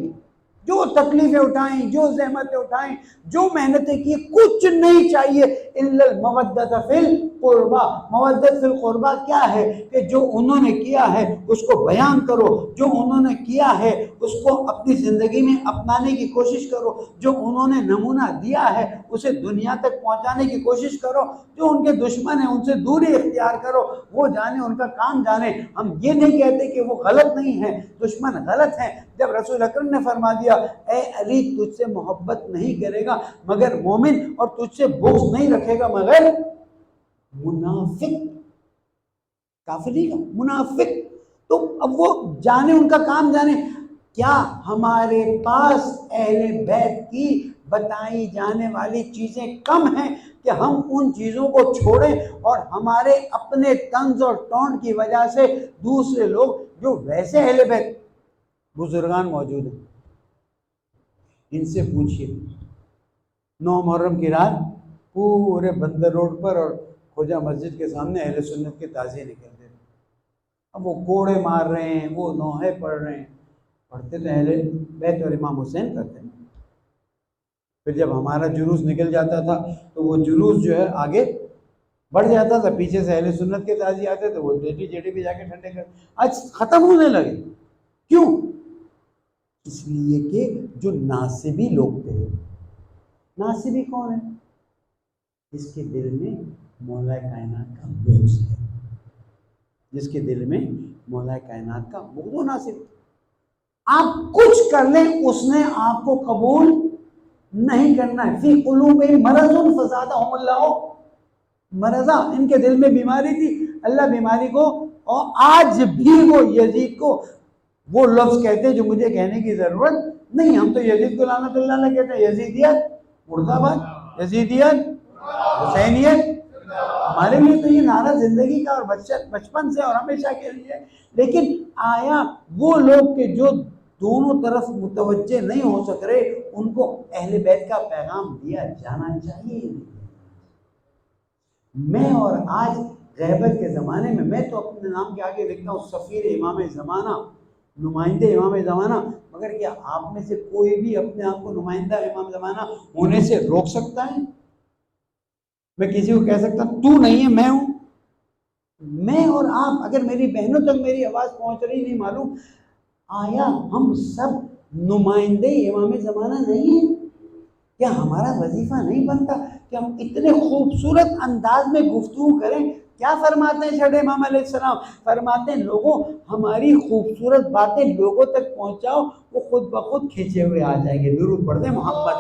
Speaker 1: جو تکلیفیں اٹھائیں، جو زحمتیں اٹھائیں، جو محنتیں کی، کچھ نہیں چاہیے الا المودۃ فی القربى۔ مودت فی القربى کیا ہے؟ کہ جو انہوں نے کیا ہے اس کو بیان کرو، جو انہوں نے کیا ہے اس کو اپنی زندگی میں اپنانے کی کوشش کرو، جو انہوں نے نمونہ دیا ہے اسے دنیا تک پہنچانے کی کوشش کرو۔ جو ان کے دشمن ہیں ان سے دوری اختیار کرو، وہ جانے ان کا کام جانے۔ ہم یہ نہیں کہتے کہ وہ غلط نہیں ہیں، دشمن غلط ہیں۔ جب رسول اکرم نے فرما دیا اے علی تجھ سے محبت نہیں کرے گا مگر مومن، اور تجھ سے بغض نہیں رکھے گا مگر منافق، کافر نہیں کا منافق، تو اب وہ جانے ان کا کام جانے۔ کیا ہمارے پاس اہل بیت کی بتائی جانے والی چیزیں کم ہیں کہ ہم ان چیزوں کو چھوڑیں اور ہمارے اپنے طنز اور ٹونٹ کی وجہ سے دوسرے لوگ جو ویسے اہل بیت بزرگان موجود ہیں ان سے پوچھئے، 9 محرم کی رات پورے بندر روڈ پر اور خوجہ مسجد کے سامنے اہل سنت کے تعزیے نکلتے ہیں۔ اب وہ کوڑے مار رہے ہیں، وہ نوحے پڑھ رہے ہیں، پڑھتے تو اہل بیت اور امام حسین کرتے ہیں۔ پھر جب ہمارا جلوس نکل جاتا تھا تو وہ جلوس جو ہے آگے بڑھ جاتا تھا، پیچھے سے اہل سنت کے تعزیے آتے تھے، وہ ڈیٹی جیٹی بھی جا کے ٹھنڈے کر، آج ختم ہونے لگے۔ کیوں؟ اس لیے کہ جو ناصبی لوگ تھے، ناصبی کون ہے؟ جس کے دل میں مولا کائنات کا بغض ہے، جس کے دل میں مولا کائنات کا بغض و ناصبی۔ آپ کچھ کر لیں اس نے آپ کو قبول نہیں کرنا ہے۔ فی قلوبہم مرض فزادہم اللہ مرضا، ان کے دل میں بیماری تھی، اللہ بیماری کو، اور آج بھی وہ یزید کو وہ لفظ کہتے ہیں جو مجھے کہنے کی ضرورت نہیں، ہم تو یزید کو لعنت اللہ علیہ کہتے ہیں، یزیدیت مرد آباد، یزیدیت حسینیت، ہمارے لیے تو یہ نعرہ زندگی کا اور بچپن سے اور ہمیشہ کے لیے۔ لیکن آیا وہ لوگ کہ جو دونوں طرف متوجہ نہیں ہو سک رہے ان کو اہل بیت کا پیغام دیا جانا چاہیے؟ میں اور آج غیبت کے زمانے میں، میں تو اپنے نام کے آگے لکھتا ہوں سفیر امام زمانہ، نمائندے امام زمانہ، مگر کیا آپ میں سے کوئی بھی اپنے آپ کو نمائندہ امام زمانہ ہونے سے روک سکتا ہے؟ میں کسی کو کہہ سکتا تو نہیں ہے میں ہوں؟ میں اور آپ، اگر میری بہنوں تک میری آواز پہنچ رہی نہیں معلوم، آیا ہم سب نمائندے امام زمانہ نہیں ہیں؟ کیا ہمارا وظیفہ نہیں بنتا کہ ہم اتنے خوبصورت انداز میں گفتگو کریں؟ کیا فرماتے ہیں چھٹے امام علیہ السلام؟ فرماتے ہیں لوگوں ہماری خوبصورت باتیں لوگوں تک پہنچاؤ، وہ خود بخود کھینچے ہوئے آ جائیں گے۔ درود پڑھ دیں محمد۔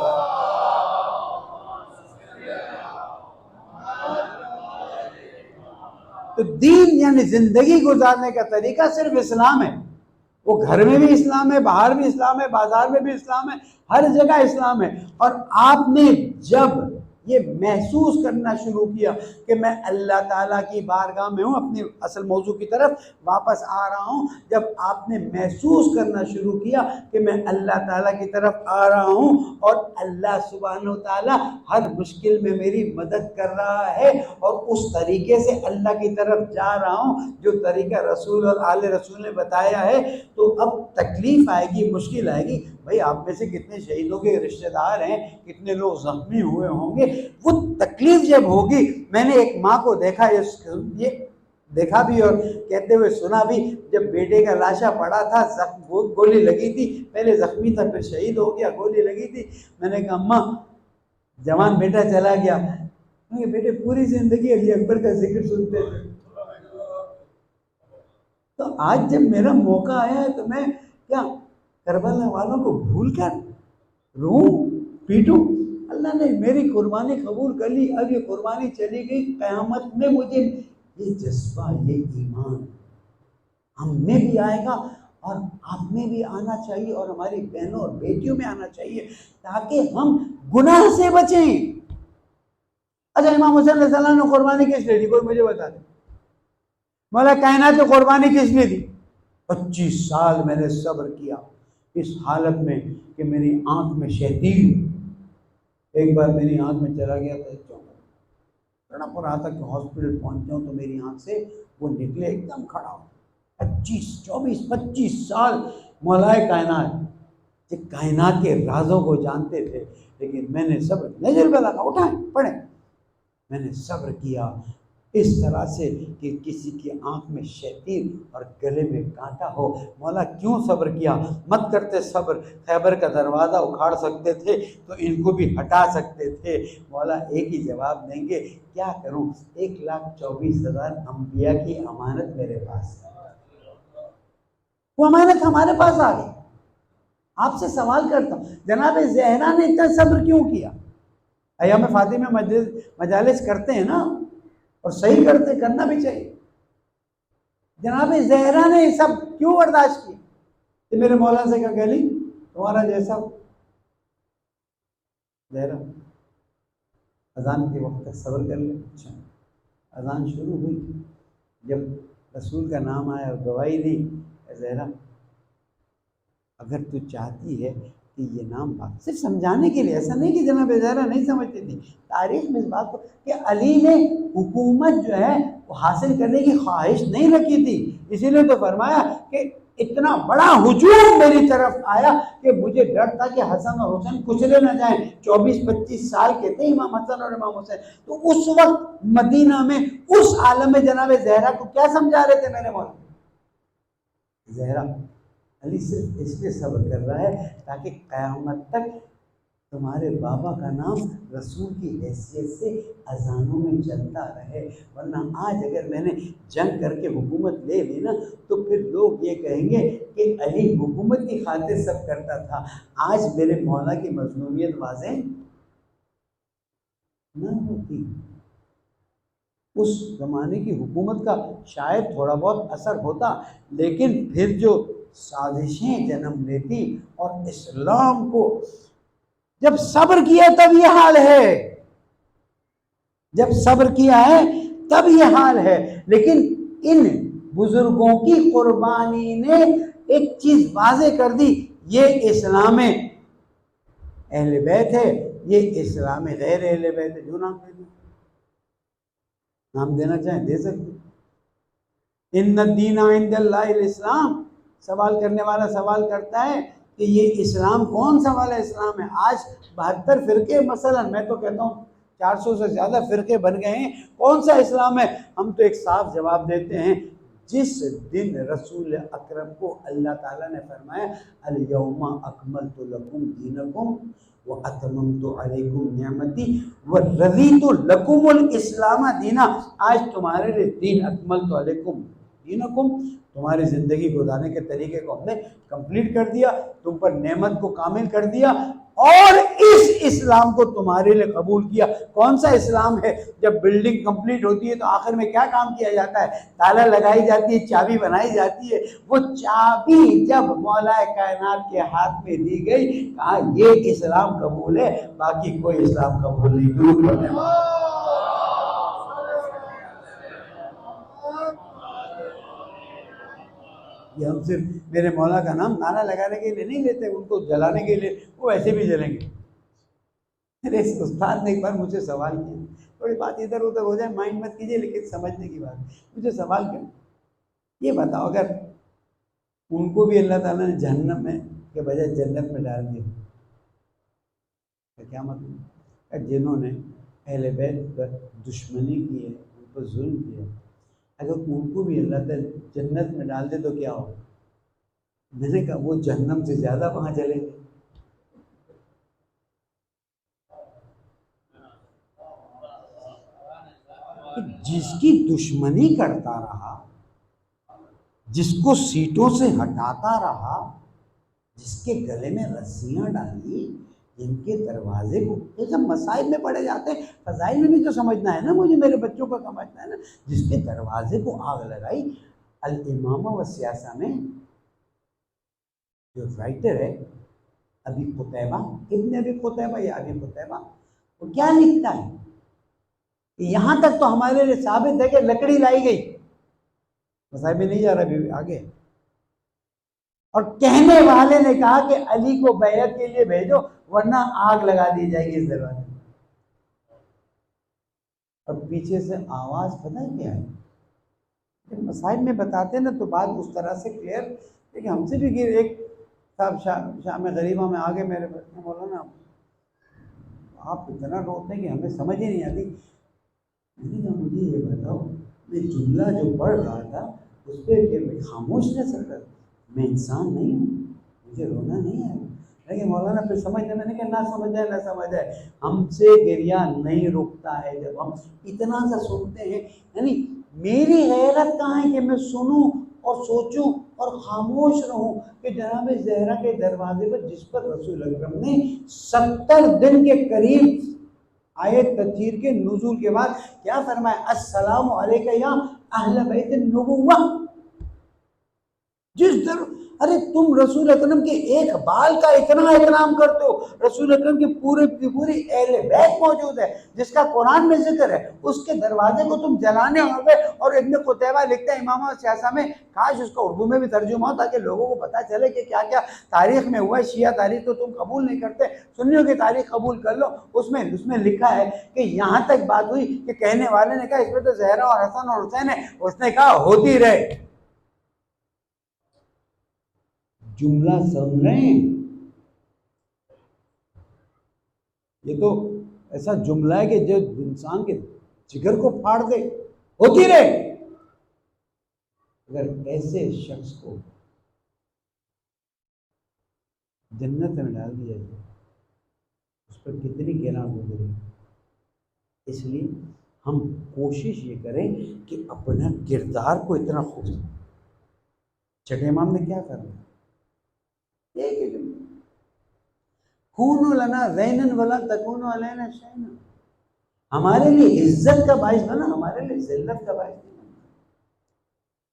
Speaker 1: تو دین یعنی زندگی گزارنے کا طریقہ صرف اسلام ہے، وہ گھر میں بھی اسلام ہے، باہر بھی اسلام ہے، بازار میں بھی اسلام ہے، ہر جگہ اسلام ہے۔ اور آپ نے جب یہ محسوس کرنا شروع کیا کہ میں اللہ تعالیٰ کی بارگاہ میں ہوں، اپنی اصل موضوع کی طرف واپس آ رہا ہوں، جب آپ نے محسوس کرنا شروع کیا کہ میں اللہ تعالیٰ کی طرف آ رہا ہوں اور اللہ سبحانہ و تعالیٰ ہر مشکل میں میری مدد کر رہا ہے اور اس طریقے سے اللہ کی طرف جا رہا ہوں جو طریقہ رسول اور آل رسول نے بتایا ہے، تو اب تکلیف آئے گی، مشکل آئے گی۔ بھائی آپ میں سے کتنے شہیدوں کے رشتہ دار ہیں، کتنے لوگ زخمی ہوئے ہوں گے، وہ تکلیف جب ہوگی۔ میں نے ایک ماں کو دیکھا، یہ دیکھا بھی اور کہتے ہوئے سنا بھی، جب بیٹے کا لاشا پڑا تھا، گولی لگی تھی، پہلے زخمی تھا پھر شہید ہو گیا، گولی لگی تھی۔ میں نے کہا اماں جوان بیٹا چلا گیا، بیٹے پوری زندگی علی اکبر کا ذکر سنتے تھے۔ تو آج جب میرا موقع آیا ہے تو میں کیا کربلا والوں کو بھول کر روں پیٹوں؟ اللہ نے میری قربانی قبول کر لی، اب یہ قربانی چلی گئی، قیامت میں مجھے یہ جذبہ، یہ ایمان ہم میں بھی آئے گا اور آپ میں بھی آنا چاہیے اور ہماری بہنوں اور بیٹیوں میں آنا چاہیے تاکہ ہم گناہ سے بچیں۔ اچھا امام حسین علیہ السلام نے قربانی کس لیے دی؟ کوئی مجھے بتا دے۔ مولا کائنات نے قربانی کس لیے دی؟ 25 سال میں نے صبر کیا اس حالت میں کہ میری آنکھ میں شہدید، ایک بار میری آنکھ میں چلا گیا تھا، تڑپ رہا تھا کہ ہاسپٹل پہنچ جاؤں تو میری آنکھ سے وہ نکلے، ایک دم کھڑا ہو۔ 25 سال مولائے کائنات کہ کائنات کے رازوں کو جانتے تھے، لیکن میں نے صبر، نظر پہ لگا، اٹھائیں پڑھیں، میں نے صبر کیا اس طرح سے کہ کسی کی آنکھ میں شیطین اور گلے میں کانٹا ہو۔ مولا کیوں صبر کیا؟ مت کرتے صبر، خیبر کا دروازہ اکھاڑ سکتے تھے تو ان کو بھی ہٹا سکتے تھے۔ مولا ایک ہی جواب دیں گے، کیا کروں؟ 1,24,000 انبیاء کی امانت میرے پاس ہے، وہ امانت ہمارے پاس آ گئی۔ آپ سے سوال کرتا ہوں، جناب زہرا نے اتنا صبر کیوں کیا؟ ایام فاطمہ مجالس کرتے ہیں نا، اور صحیح کرتے، کرنا بھی چاہیے۔ جناب زہرا نے یہ سب کیوں برداشت کی؟ کہ میرے مولا سے کہا گلی تمہارا جیسا زہرا اذان کے وقت تک صبر کر لے۔ اچھا اذان شروع ہوئی، جب رسول کا نام آیا اور گواہی دی، زہرا اگر تو چاہتی ہے کہ یہ نام بات، صرف سمجھانے کے لیے، ایسا نہیں کہ جناب زہرا نہیں سمجھتی تھی، تاریخ میں اس بات کو کہ علی نے حکومت جو ہے وہ حاصل کرنے کی خواہش نہیں رکھی تھی، اسی لیے تو فرمایا کہ اتنا بڑا ہجوم میری طرف آیا کہ مجھے ڈر تھا کہ حسن اور حسین کچلے نہ جائیں۔ 24-25 سال کے تھے امام حسن اور امام حسین، تو اس وقت مدینہ میں اس عالم میں جناب زہرا کو کیا سمجھا رہے تھے میرے مولا؟ زہرا علی صرف اس لیے صبر کر رہا ہے تاکہ قیامت تک تمہارے بابا کا نام رسول کی حیثیت سے اذانوں میں چلتا رہے، ورنہ آج اگر میں نے جنگ کر کے حکومت لے لی نا تو پھر لوگ یہ کہیں گے کہ علی حکومت کی خاطر سب کرتا تھا۔ آج میرے مولا کی مظلومیت واضح نہ ہوتی، اس زمانے کی حکومت کا شاید تھوڑا بہت اثر ہوتا، لیکن پھر جو سازشیں جنم لیتی اور اسلام کو جب صبر کیا تب یہ حال ہے، جب صبر کیا ہے تب یہ حال ہے۔ لیکن ان بزرگوں کی قربانی نے ایک چیز واضح کر دی، یہ اسلام اہل بیت ہے، یہ اسلام غیر اہل بیت ہے۔ جو نام دے دیں، نام دینا چاہیں دے سکتے۔ ان الدین عند اللہ الاسلام، سوال کرنے والا سوال کرتا ہے کہ یہ اسلام کون سا والا اسلام ہے؟ آج 72 فرقے، مثلا میں تو کہتا ہوں 400 سے زیادہ فرقے بن گئے ہیں، کون سا اسلام ہے؟ ہم تو ایک صاف جواب دیتے ہیں، جس دن رسول اکرم کو اللہ تعالیٰ نے فرمایا الیوم اکملت لکم دینکم واتممت علیکم نعمتی ورضیت لکم الاسلام دینا، آج تمہارے لیے دین اکملت علیکم دینکم، تمہاری زندگی گزارنے کے طریقے کو ہم نے کمپلیٹ کر دیا، تم پر نعمت کو کامل کر دیا، اور اس اسلام کو تمہارے لیے قبول کیا۔ کون سا اسلام ہے؟ جب بلڈنگ کمپلیٹ ہوتی ہے تو آخر میں کیا کام کیا جاتا ہے؟ تالا لگائی جاتی ہے، چابی بنائی جاتی ہے۔ وہ چابی جب مولا کائنات کے ہاتھ میں دی گئی، کہا یہ اسلام قبول ہے، باقی کوئی اسلام قبول نہیں۔ درود پڑھنے والا یہ ہم صرف میرے مولا کا نام نعرہ لگانے کے لیے نہیں لیتے، ان کو جلانے کے لیے وہ ایسے بھی جلیں گے۔ میرے اس استاد نے ایک بار مجھے سوال کیا، تھوڑی بات ادھر ادھر ہو جائے مائنڈ مت کیجیے، لیکن سمجھنے کی بات، مجھے سوال کیا، یہ بتاؤ اگر ان کو بھی اللہ تعالیٰ نے جہنم میں کے بجائے جنت میں ڈال دیا تو کیا مطلب؟ جنہوں نے اہل بیت پر دشمنی کی ہے، ان پر ظلم کیا، اگر ان کو بھی اللہ تعالیٰ جنت میں ڈال دے تو کیا ہو؟ میں نے کہا وہ جہنم سے زیادہ وہاں چلیں گے۔ جس کی دشمنی کرتا رہا، جس کو سیٹوں سے ہٹاتا رہا، جس کے گلے میں رسیاں ڈالی، جن کے دروازے کو، یہ سب مسائل میں پڑے جاتے ہیں، فضائل میں بھی تو سمجھنا ہے نا، مجھے میرے بچوں کو سمجھنا ہے نا۔ جس کے دروازے کو آگ لگائی، الامامہ و سیاسہ میں جو رائٹر ہے ابی قتیبہ، ابن ابی قتیبہ یا ابی قتیبہ، وہ کیا لکھتا ہے کہ یہاں تک تو ہمارے لیے ثابت ہے کہ لکڑی لائی گئی، مسائل میں نہیں جا رہا ابھی آگے، اور کہنے والے نے کہا کہ علی کو بیعت کے لیے بھیجو ورنہ آگ لگا دی جائے گی اس دروازے میں۔ اور پیچھے سے آواز پتہ ہے کیا ہے؟ جب مسائل میں بتاتے ہیں نا تو بات اس طرح سے کلیئر، لیکن ہم سے بھی ایک صاحب شام غریبہ میں آگے میرے مولانا آپ اتنا روتے ہیں کہ ہمیں سمجھ ہی نہیں آتی۔ میں نے کہا مجھے یہ بتاؤ، میں جملہ جو پڑھ رہا تھا اس پہ کہ میں خاموش نہ سکتا، میں انسان نہیں ہوں، مجھے رونا نہیں آیا، لیکن مولانا پھر سمجھ جائے، میں نے کہا نہ سمجھ جائے نہ سمجھ جائے، ہم سے گریہ نہیں رکتا ہے جب ہم اتنا سا سنتے ہیں۔ یعنی میری غیرت کہاں ہے کہ میں سنوں اور سوچوں اور خاموش رہوں کہ جناب زہرا کے دروازے پر جس پر رسول اکرم نے 70 دن کے قریب آیت تطہیر کے نزول کے بعد کیا فرمایا؟ السلام علیکہ یا اہل بیت النبوہ۔ جس در ارے تم رسول اکرم کے ایک بال کا اتنا احترام کرتے ہو، رسول اکرم کی پوری اہل بیت موجود ہے جس کا قرآن میں ذکر ہے، اس کے دروازے کو تم جلانے ہو گئے۔ اور ابن قتیبہ لکھتا ہے امامہ سیاسہ میں، کاش اس کو اردو میں بھی ترجمہ ہو تاکہ لوگوں کو پتہ چلے کہ کیا کیا تاریخ میں ہوا ہے۔ شیعہ تاریخ تو تم قبول نہیں کرتے، سنیوں کی تاریخ قبول کر لو۔ اس میں لکھا ہے کہ یہاں تک بات ہوئی کہ کہنے والے نے کہا اس میں تو زہرا اور حسن اور حسین ہے، اس نے کہا ہوتی رہے۔ جملہ سمجھ رہے ہیں؟ یہ تو ایسا جملہ ہے کہ جو انسان کے جگر کو پھاڑ دے، ہوتی رہے۔ اگر ایسے شخص کو جنت میں ڈال دیا جائے اس پر کتنی گراں گزرے۔ اس لیے ہم کوشش یہ کریں کہ اپنا کردار کو اتنا خوب، چھٹے امام نے کیا کرنا، ایک ہی جملہ، کونوا لنا زینا ولا تکونوا علینا شیئا، ہمارے لیے عزت کا باعث بنا، ہمارے لیے ذلت کا باعث نہیں بنا۔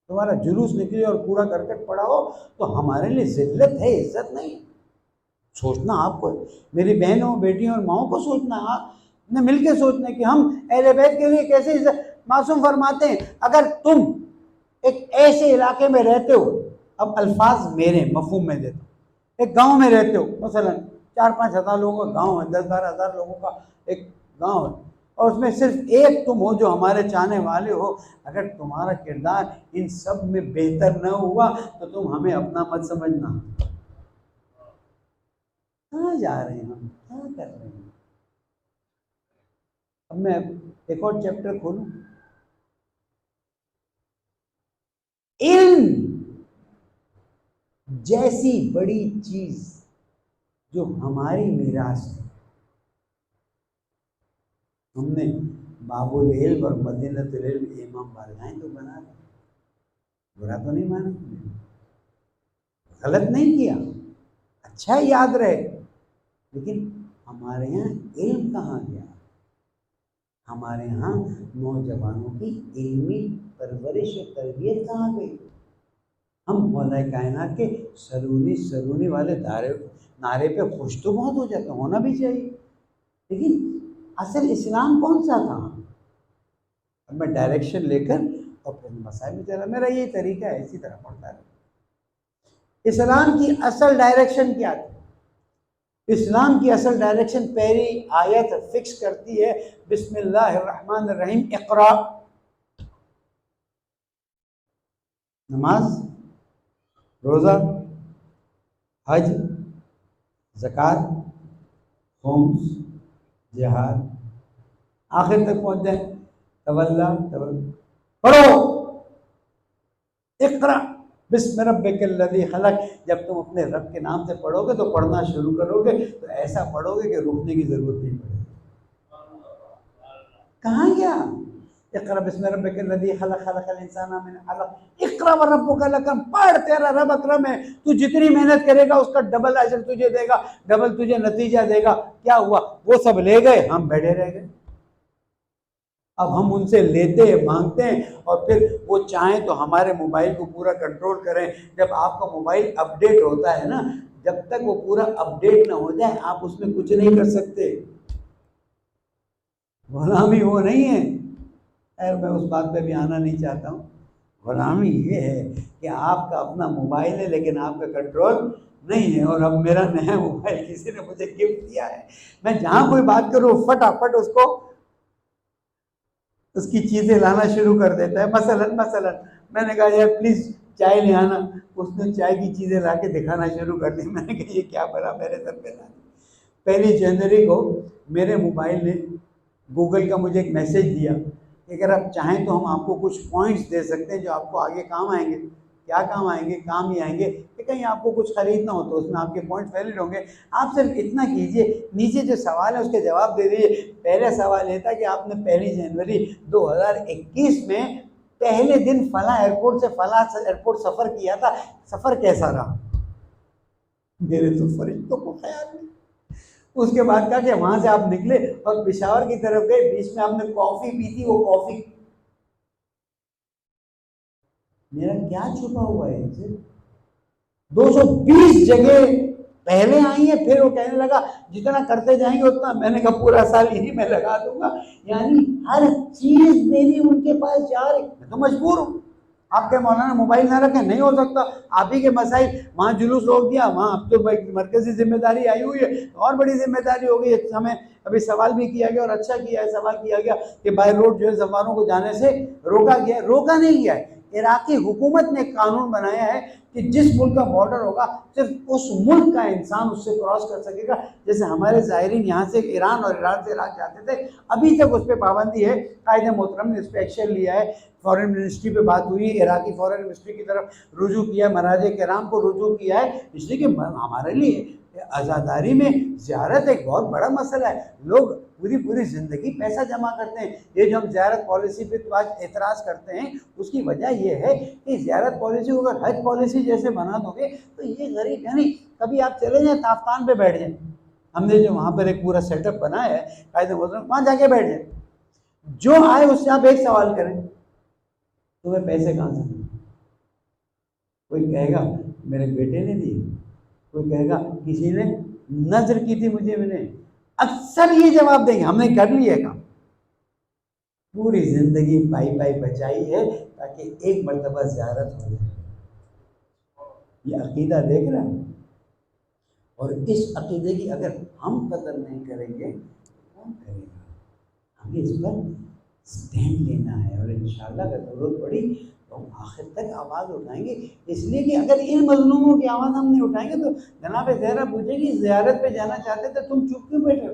Speaker 1: تمہارا جلوس نکلے اور پورا کرکٹ پڑا ہو تو ہمارے لیے ذلت ہے، عزت نہیں۔ سوچنا آپ کو، میری بہنوں بیٹیوں اور ماؤں کو سوچنا، آپ نے مل کے سوچنا کہ ہم اہل بیت کے لیے کیسے عزت۔ معصوم فرماتے ہیں اگر تم ایک ایسے علاقے میں رہتے ہو، اب الفاظ میرے مفہوم میں دیتا ہوں، ایک گاؤں میں رہتے ہو، مثلا 4-5 ہزار لوگوں کا گاؤں ہے، 10-12 ہزار لوگوں کا ایک گاؤں ہے، اور اس میں صرف ایک تم ہو جو ہمارے چاہنے والے ہو، اگر تمہارا کردار ان سب میں بہتر نہ ہوا تو تم ہمیں اپنا مت سمجھنا۔ کہاں جا رہے ہیں ہم، کیا کر رہے ہیں؟ اب میں ایک اور چیپٹر کھولوں، علم جیسی بڑی چیز جو ہماری میراث ہے، ہم نے باب العلم اور مدینۃ العلم امام بالغین تو بنا دیا، برا تو نہیں مانا، غلط نہیں کیا، اچھا یاد رہے، لیکن ہمارے یہاں علم کہاں گیا؟ ہمارے ہاں نوجوانوں کی علمی پرورش و تربیت کہاں گئی؟ ہم مولا کائنات کے سرونی والے نعرے پہ خوش تو بہت ہو جاتے، ہونا بھی چاہیے، لیکن اصل اسلام کون سا تھا؟ اب میں ڈائریکشن لے کر اور پھر مسائل میں چلا، میرا یہی طریقہ ہے، اسی طرح پڑھتا ہے۔ اسلام کی اصل ڈائریکشن کیا تھی؟ اسلام کی اصل ڈائریکشن پہلی آیت فکس کرتی ہے، بسم اللہ الرحمن الرحیم، اقرا۔ نماز، روزہ، حج، زکوٰۃ، خمس، جہاد، آخر تک پہنچ جائیں، پڑھو، اقرا بسم ربک الذی خلق۔ جب تم اپنے رب کے نام سے پڑھو گے تو پڑھنا شروع کرو گے تو ایسا پڑھو گے کہ رکنے کی ضرورت نہیں پڑے گی۔ کہاں گیا؟ اقرا بسم ربک الذی خلق، خلق الانسان من علق، اقرا وربک الاکرم، پڑھ، تیرا رب اکرم ہے، تو جتنی محنت کرے گا اس کا ڈبل اجر تجھے دے گا، ڈبل تجھے نتیجہ دے گا۔ کیا ہوا؟ وہ سب لے گئے، ہم بیٹھے رہ گئے۔ اب ہم ان سے لیتے ہیں، مانگتے ہیں، اور پھر وہ چاہیں تو ہمارے موبائل کو پورا کنٹرول کریں۔ جب آپ کا موبائل اپڈیٹ ہوتا ہے نا، جب تک وہ پورا اپڈیٹ نہ ہو جائے آپ اس میں کچھ نہیں کر سکتے، غلامی وہ نہیں ہے۔ خیر میں اس بات پہ بھی آنا نہیں چاہتا ہوں۔ غلامی یہ ہے کہ آپ کا اپنا موبائل ہے لیکن آپ کا کنٹرول نہیں ہے۔ اور اب میرا نیا موبائل کسی نے مجھے گفٹ دیا ہے، میں جہاں کوئی بات کروں فٹافٹ اس کی چیزیں لانا شروع کر دیتا ہے۔ مثلا میں نے کہا یار پلیز چائے لے آنا، اس نے چائے کی چیزیں لا کے دکھانا شروع کر دی۔ میں نے کہا یہ کیا بنا میرے سر پہ لا دی۔ 1 جنوری کو میرے موبائل نے گوگل کا مجھے ایک میسج دیا کہ اگر آپ چاہیں تو ہم آپ کو کچھ پوائنٹس دے سکتے ہیں جو آپ کو آگے کام آئیں گے۔ کیا کام آئیں گے؟ کام ہی آئیں گے کہ کہیں آپ کو کچھ خریدنا ہو تو اس میں آپ کے پوائنٹ ویلڈ ہوں گے۔ آپ صرف اتنا کیجئے، نیچے جو سوال ہے اس کے جواب دے دیجیے۔ پہلا سوال یہ تھا کہ آپ نے 1 جنوری 2021 میں پہلے دن فلاں ایئرپورٹ سے فلاں ایئرپورٹ سفر کیا تھا، سفر کیسا رہا؟ میرے تو فرشتوں کو خیال نہیں۔ اس کے بعد کہا کہ وہاں سے آپ نکلے اور پشاور کی طرف گئے، بیچ میں آپ نے کافی پی تھی، وہ کافی میرا کیا چھپا ہوا ہے ان سے؟ 220 جگہ پہلے آئی ہیں، پھر وہ کہنے لگا جتنا کرتے جائیں گے اتنا۔ میں نے کہا پورا سال یہی میں لگا دوں گا، یعنی ہر چیز میری ان کے پاس جا رہی، میں تو مجبور ہوں۔ آپ کے مولانا موبائل نہ رکھیں، نہیں ہو سکتا، آپ ہی کے مسائل، وہاں جلوس روک دیا، وہاں اب تو مرکزی ذمہ داری آئی ہوئی ہے، اور بڑی ذمہ داری ہو گئی ہے۔ ہمیں ابھی سوال بھی کیا گیا اور اچھا کیا ہے، سوال کیا گیا کہ بائی روڈ جو ہے زبانوں کو جانے سے روکا گیا، روکا نہیں گیا ہے۔ عراقی حکومت نے ایک قانون بنایا ہے کہ جس ملک کا بارڈر ہوگا صرف اس ملک کا انسان اس سے کراس کر سکے گا۔ جیسے ہمارے زائرین یہاں سے ایران اور ایران سے عراق جاتے تھے، ابھی تک اس پہ پابندی ہے۔ قائد محترم نے اس پہ ایکشن لیا ہے، فورن منسٹری پہ بات ہوئی، عراقی فورن منسٹری کی طرف رجوع کیا ہے، مراجع کرام کو رجوع کیا ہے، اس لیے کہ ہمارے لیے عزاداری میں زیارت ایک بہت بڑا مسئلہ ہے۔ لوگ پوری زندگی پیسہ جمع کرتے ہیں۔ یہ جو ہم زیارت پالیسی پہ اعتراض کرتے ہیں اس کی وجہ یہ ہے کہ زیارت پالیسی کو اگر حج پالیسی جیسے بنا دو گے تو یہ غریب، یعنی کبھی آپ چلے جائیں تافتان پہ بیٹھ جائیں، ہم نے جو وہاں پر ایک پورا سیٹ اپ بنایا ہے قائد محترم، وہاں جا کے بیٹھ جائیں، جو آئے اس سے آپ ایک سوال کریں، تمہیں پیسے کہاں سے ملے؟ کوئی کہے گا میرے بیٹے نے دی، کوئی کہے گا کسی نے نظر کی تھی مجھے، میں نے اکثر یہ جواب دیں گے ہم نے کر لیا کام۔ پوری زندگی پائی بچائی ہے تاکہ ایک مرتبہ زیارت ہو جائے۔ یہ عقیدہ دیکھ رہے ہیں، اور اس عقیدے کی اگر ہم قدر نہیں کریں گے کون کرے گا؟ ہمیں اس پر سٹینڈ لینا ہے، اور انشاءاللہ اگر ضرورت پڑی تو ہم آخر تک آواز اٹھائیں گے۔ اس لیے کہ اگر ان مظلوموں کی آواز ہم نہیں اٹھائیں گے تو جناب زہرا پوچھے گی زیارت پہ جانا چاہتے تھے تم چپ کیوں بیٹھے ہو؟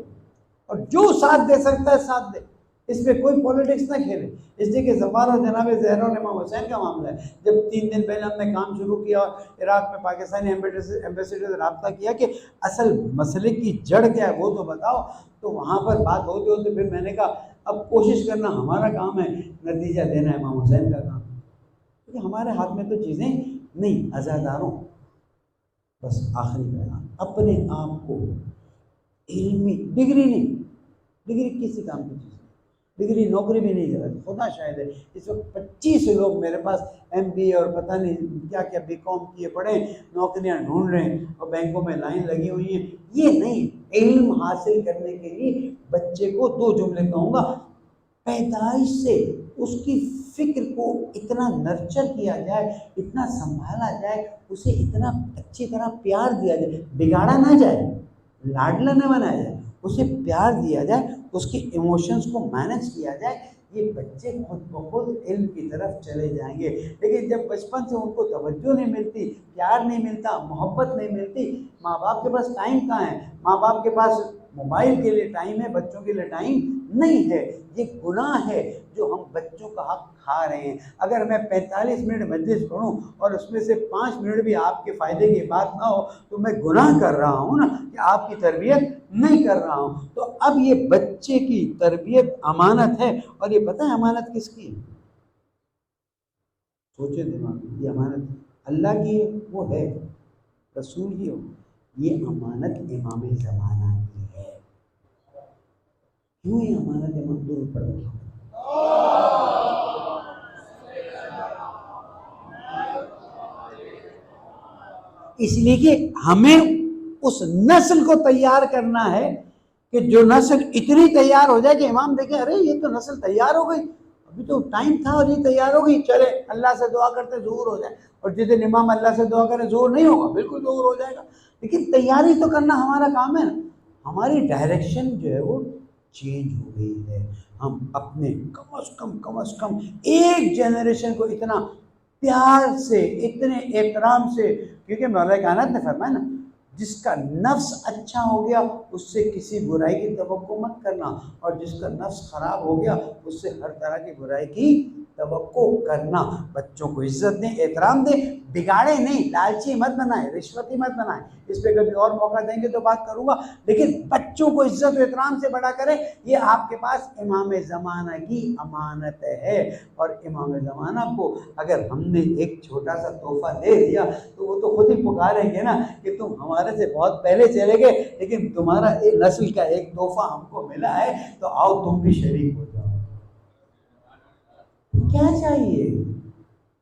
Speaker 1: اور جو ساتھ دے سکتا ہے ساتھ دے، اس پہ کوئی پولیٹکس نہ کھیلے۔ اس لیے کہ زفار اور جناب زہرا اور امام حسین کا معاملہ ہے۔ جب 3 دن پہلے ہم نے کام شروع کیا اور عراق میں پاکستانی ایمبیسیڈر سے رابطہ کیا کہ اصل مسئلے کی جڑ کیا ہے وہ تو بتاؤ، تو وہاں پر بات ہوتے ہوتے پھر میں نے کہا اب کوشش کرنا ہمارا کام ہے، نتیجہ دینا امام حسین کا کام۔ کہ ہمارے ہاتھ میں تو چیزیں نہیں. عزاداروں بس آخری بیان، اپنے آپ کو علمی ڈگری نہیں، ڈگری کسی کام کی چیز نہیں، ڈگری نوکری بھی نہیں ضرورت. خدا شاید ہے اس وقت 25 لوگ میرے پاس ایم بی اے اور پتہ نہیں کیا کیا بی کام کیے پڑھے نوکریاں ڈھونڈ رہے ہیں اور بینکوں میں لائن لگی ہوئی ہیں. یہ نہیں. علم حاصل کرنے کے لیے بچے کو 2 جملے کہوں گا. پیدائش سے اس کی فکر کو اتنا نرچر کیا جائے، اتنا سنبھالا جائے، اسے اتنا اچھی طرح پیار دیا جائے، بگاڑا نہ جائے، لاڈلا نہ بنایا جائے، اسے پیار دیا جائے، اس کے ایموشنز کو مینج کیا جائے. یہ بچے خود بخود علم کی طرف چلے جائیں گے. لیکن جب بچپن سے ان کو توجہ نہیں ملتی، پیار نہیں ملتا، محبت نہیں ملتی، ماں باپ کے پاس ٹائم کہاں ہے؟ ماں باپ کے پاس موبائل کے لیے ٹائم ہے، بچوں کے لیے ٹائم نہیں ہے. یہ گناہ ہے جو ہم بچوں کا حق کھا رہے ہیں. اگر میں 45 منٹ مجلس پڑھوں اور اس میں سے 5 منٹ بھی آپ کے فائدے کی بات نہ ہو تو میں گناہ کر رہا ہوں نا، کہ آپ کی تربیت نہیں کر رہا ہوں. تو اب یہ بچے کی تربیت امانت ہے. اور یہ پتہ ہے امانت کس کی ہے؟ سوچے دماغ میں. یہ امانت اللہ کی ہے، وہ ہے رسول کی ہو. یہ امانت امام زمانہ کی ہے. کیوں یہ امانت امام دور پڑ گئی؟ اس لیے کہ ہمیں اس نسل کو تیار کرنا ہے کہ جو نسل اتنی تیار ہو جائے کہ امام دیکھیں ارے یہ تو نسل تیار ہو گئی، ابھی تو ٹائم تھا اور یہ تیار ہو گئی، چلے اللہ سے دعا کرتے ظہور ہو جائے. اور جس دن امام اللہ سے دعا کرے ظہور نہیں ہوگا، بالکل ظہور ہو جائے گا. لیکن تیاری تو کرنا ہمارا کام ہے نا. ہماری ڈائریکشن جو ہے وہ چینج ہو گئی ہے. ہم اپنے کم از کم ایک جنریشن کو اتنا پیار سے، اتنے احترام سے، کیونکہ مولا کائنات نے فرمایا نا جس کا نفس اچھا ہو گیا اس سے کسی برائی کی توقع مت کرنا، اور جس کا نفس خراب ہو گیا اس سے ہر طرح کی برائی کی توقع کرنا. بچوں کو عزت دیں، احترام دیں، بگاڑے نہیں، لالچی مت بنائیں، رشوتی مت بنائیں. اس پہ کبھی اور موقع دیں گے تو بات کروں گا. لیکن بچوں کو عزت و احترام سے بڑا کریں. یہ آپ کے پاس امام زمانہ کی امانت ہے. اور امام زمانہ کو اگر ہم نے ایک چھوٹا سا تحفہ دے دیا تو وہ تو خود ہی پکاریں گے نا کہ تم ہمارے سے بہت پہلے چلے گئے، لیکن تمہارا ایک نسل کا ایک تحفہ ہم کو ملا ہے تو آؤ تم بھی شریک ہو جاؤ. کیا چاہیے؟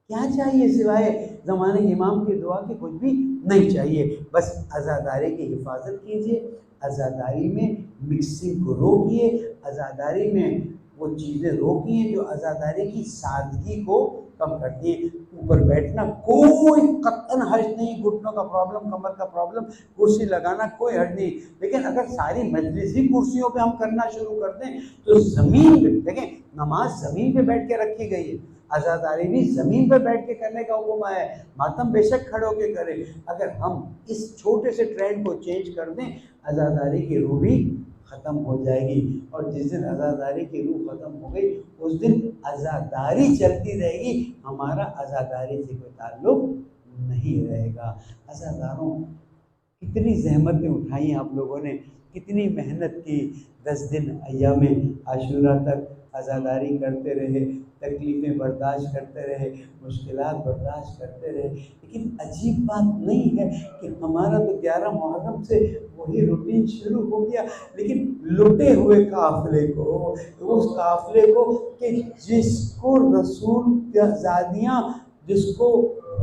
Speaker 1: کیا چاہیے سوائے زمانے کے امام کی دعا کی؟ کچھ بھی نہیں چاہیے. بس عزاداری کی حفاظت کیجیے، عزاداری میں مکسنگ کو روکیے، عزاداری میں وہ چیزیں روکیے جو عزاداری کی سادگی کو کم کرتی ہے. اوپر بیٹھنا کوئی قطعاً حرج نہیں، گھٹنوں کا پرابلم، کمر کا پرابلم، کرسی لگانا کوئی حرج نہیں. لیکن اگر ساری مجلس ہی کرسیوں پہ ہم کرنا شروع کر دیں تو زمین پہ دیکھیں، نماز زمین پہ بیٹھ کے رکھی گئی ہے، عزاداری بھی زمین پہ بیٹھ کے کرنے کا حکم آیا ہے. ماتم بے شک کھڑے ہو کے کرے. اگر ہم اس چھوٹے سے ٹرینڈ کو چینج کر دیں عزاداری کی روح بھی ختم ہو جائے گی. اور جس دن عزاداری کی روح ختم ہو گئی اس دن عزاداری چلتی رہے گی، ہمارا عزاداری سے کوئی تعلق نہیں رہے گا. عزاداروں کتنی زحمتیں اٹھائیں آپ لوگوں نے، کتنی محنت کی. 10 دن ایام عاشورہ تک عزاداری کرتے رہے، تکلیفیں برداشت کرتے رہے، مشکلات برداشت کرتے رہے. لیکن عجیب بات نہیں ہے کہ ہمارا تو 11 محرم سے وہی روٹین شروع ہو گیا. لیکن لٹے ہوئے قافلے کو، اس قافلے کو کہ جس کو رسول زادیاں جس کو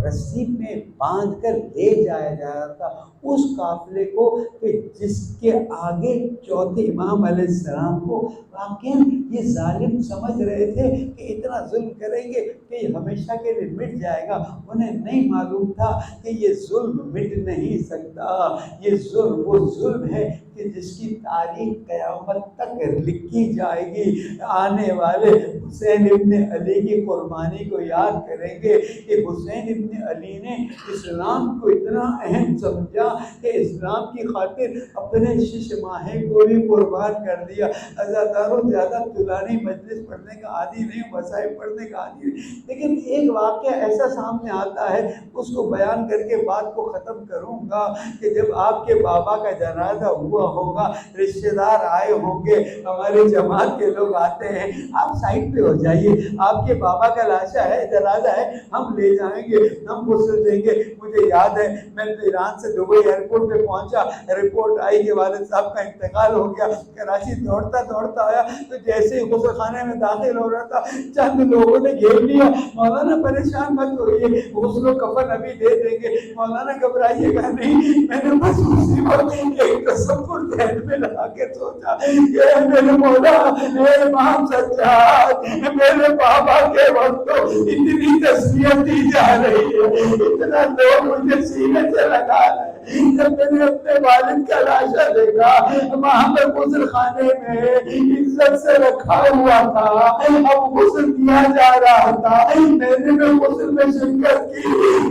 Speaker 1: رسی میں باندھ کر لے جایا جا رہا تھا، اس قافلے کو کہ جس کے آگے چوتھے امام علیہ السلام کو واقعی یہ ظالم سمجھ رہے تھے کہ اتنا ظلم کریں گے کہ یہ ہمیشہ کے لیے مٹ جائے گا. انہیں نہیں معلوم تھا کہ یہ ظلم مٹ نہیں سکتا. یہ ظلم وہ ظلم ہے کہ جس کی تاریخ قیامت تک لکھی جائے گی. آنے والے حسین ابن علی کی قربانی کو یاد کریں گے کہ حسین ابن علی نے اسلام کو اتنا اہم سمجھا کہ اسلام کی خاطر اپنے 6 ماہ کو بھی قربان کر دیا۔ عزاداروں زیادہ طولانی مجلس پڑھنے کا عادی نہیں، مسائل پڑھنے کا عادی نہیں، لیکن ایک واقعہ ایسا سامنے آتا ہے، اس کو بیان کر کے بات کو ختم کروں گا کہ جب آپ کے بابا کا جنازہ ہوا ہوگا، رشتے دار آئے ہوں گے، ہماری جماعت کے لوگ آتے ہیں، آپ سائڈ پہ ہو جائیے، آپ کے بابا کا لاشا ہے، جنازہ ہے، ہم لے جائیں گے، ہم غسل دیں گے۔ مجھے یاد ہے میں ایران سے دبئی ایئرپورٹ پہ پہنچا، رپورٹ آئی کہ والد صاحب کا انتقال ہو گیا، کراچی دوڑتا دوڑتا آیا تو جیسے ہی غسل خانے میں داخل ہو رہا تھا چند لوگوں نے گھیر لیا، مولانا پریشان مت ہوئیے، غسل و کفن ابھی دے دیں گے۔ مولانا گھبرائیے گا نہیں، میں نے بس اسی وقت ایک تصور ذہن میں لگا کے سوچا کہ میرے مولا، اے امام سجاد، میرے بابا کے وقت تو اتنی تسلیت دی جا رہی ہے، اتنا لوگ مجھے سینے سے لگا رہے ہیں۔ جب میں نے اپنے والد کا لاشا دیکھا وہاں پر غسل خانے میں عزت سے رکھا ہوا تھا، اب غسل دیا جا رہا تھا، میں نے غسل میں شرکت کی،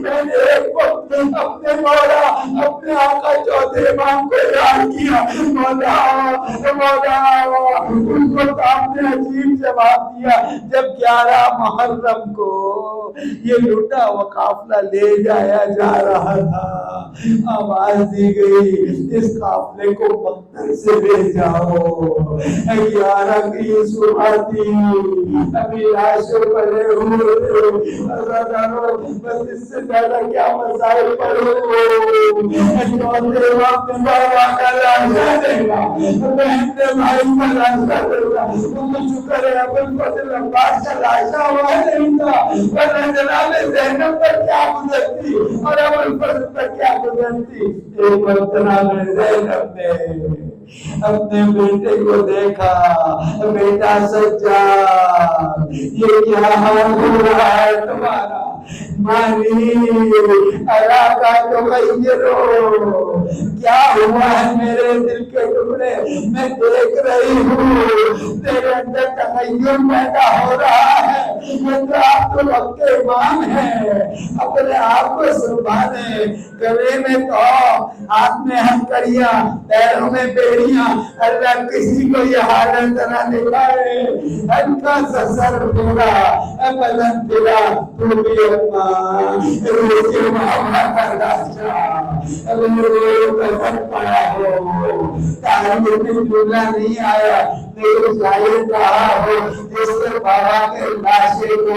Speaker 1: میں نے ایک وقت اپنے مولا، اپنے آقا چوتھے امام کو یاد کیا، مولا مولا، اس وقت آپ نے عجیب جواب دیا۔ جب 11 محرم کو یہ لوٹا ہوا قافلہ لے جایا جا رہا تھا، آواز دی گئی اس قافلے کو مقتل سے لے جاؤ۔ 11 کی صبح تھی، ابھی لاشیں پڑے ہوئے، بس اس سے زیادہ کیا مسائل پڑھو۔ چوتھے وقت بابا کا لاشا دے گا، بہن نے بھائی کا لاشا دے گا، تو شکر ہے ابوالفضل عباس کا لاشا ہوا نہیں تھا، ورنہ جناب زینب پر کیا گزرتی اور ابوالفضل پر کیا گزرتی۔ ایک وقت جناب زینب نے اپنے بیٹے کو دیکھا، بیٹا سجاد یہ کیا حال ہو رہا ہے تمہارا؟ مانی علاقہ تو غیرو، کیا ہوا ہے میرے دل کے ٹکڑے؟ میں دیکھ رہی ہوں تیرے اندر تغیر پیدا ہو رہا ہے، آپ تو وقت کے امام ہیں، اپنے آپ کو سنبھالے، گلے میں تو ہاتھ میں ہتھکڑیاں، پیروں میں بیڑیاں، اللہ کسی کو یہ حالت نہ دکھائے۔ ہلکا سا سر میرا، بدن تیرا، تو بھی اماں روزی ماما کا لاشا روز بدن پڑا ہو، تعلیم میں جملہ نہیں آیا لیکن شاید کہا ہو جس سے بابا کے لاشے کو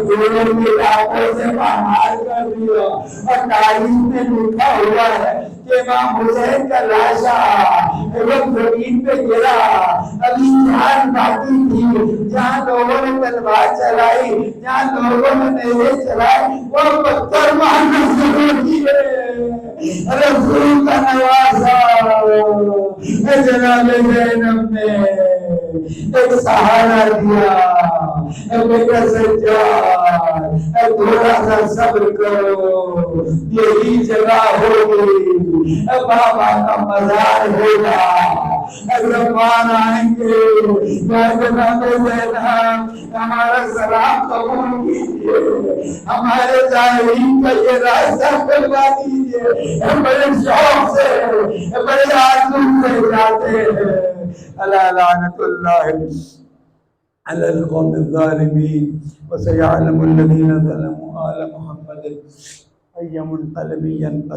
Speaker 1: گھوڑے کی لاکھوں سے پامال کر دیا، اور تاریخ میں لکھا ہوا ہے کہ امام حسین کا لاشا جب زمین پہ گرا، ابھی جان باقی تھی، جہاں لوگوں نے تلوار چلائی، جہاں لوگوں نے نیزے چلائی، وہ پتھر مارنا ضروری ہے۔ رسول کا نوازا جناب زینب نے ایک سہارا دیا، بیٹا سجاد تھوڑا سا صبر کرو، یہی جگہ ہوگی، بابا کا مزار ہوگا، زمان آئیں گے، جناب زینب ہمارا سلام قبول کیجیے، ہمارے ظاہرین کا یہ راستہ کھلوا دیجیے، بڑے شوق سے بڑے آرزو سے جاتے ہیں۔ الا لعنت اللہ علی القوم الظالمین وسيعلم الذين ظلموا آل محمد أي منقلب ينقلب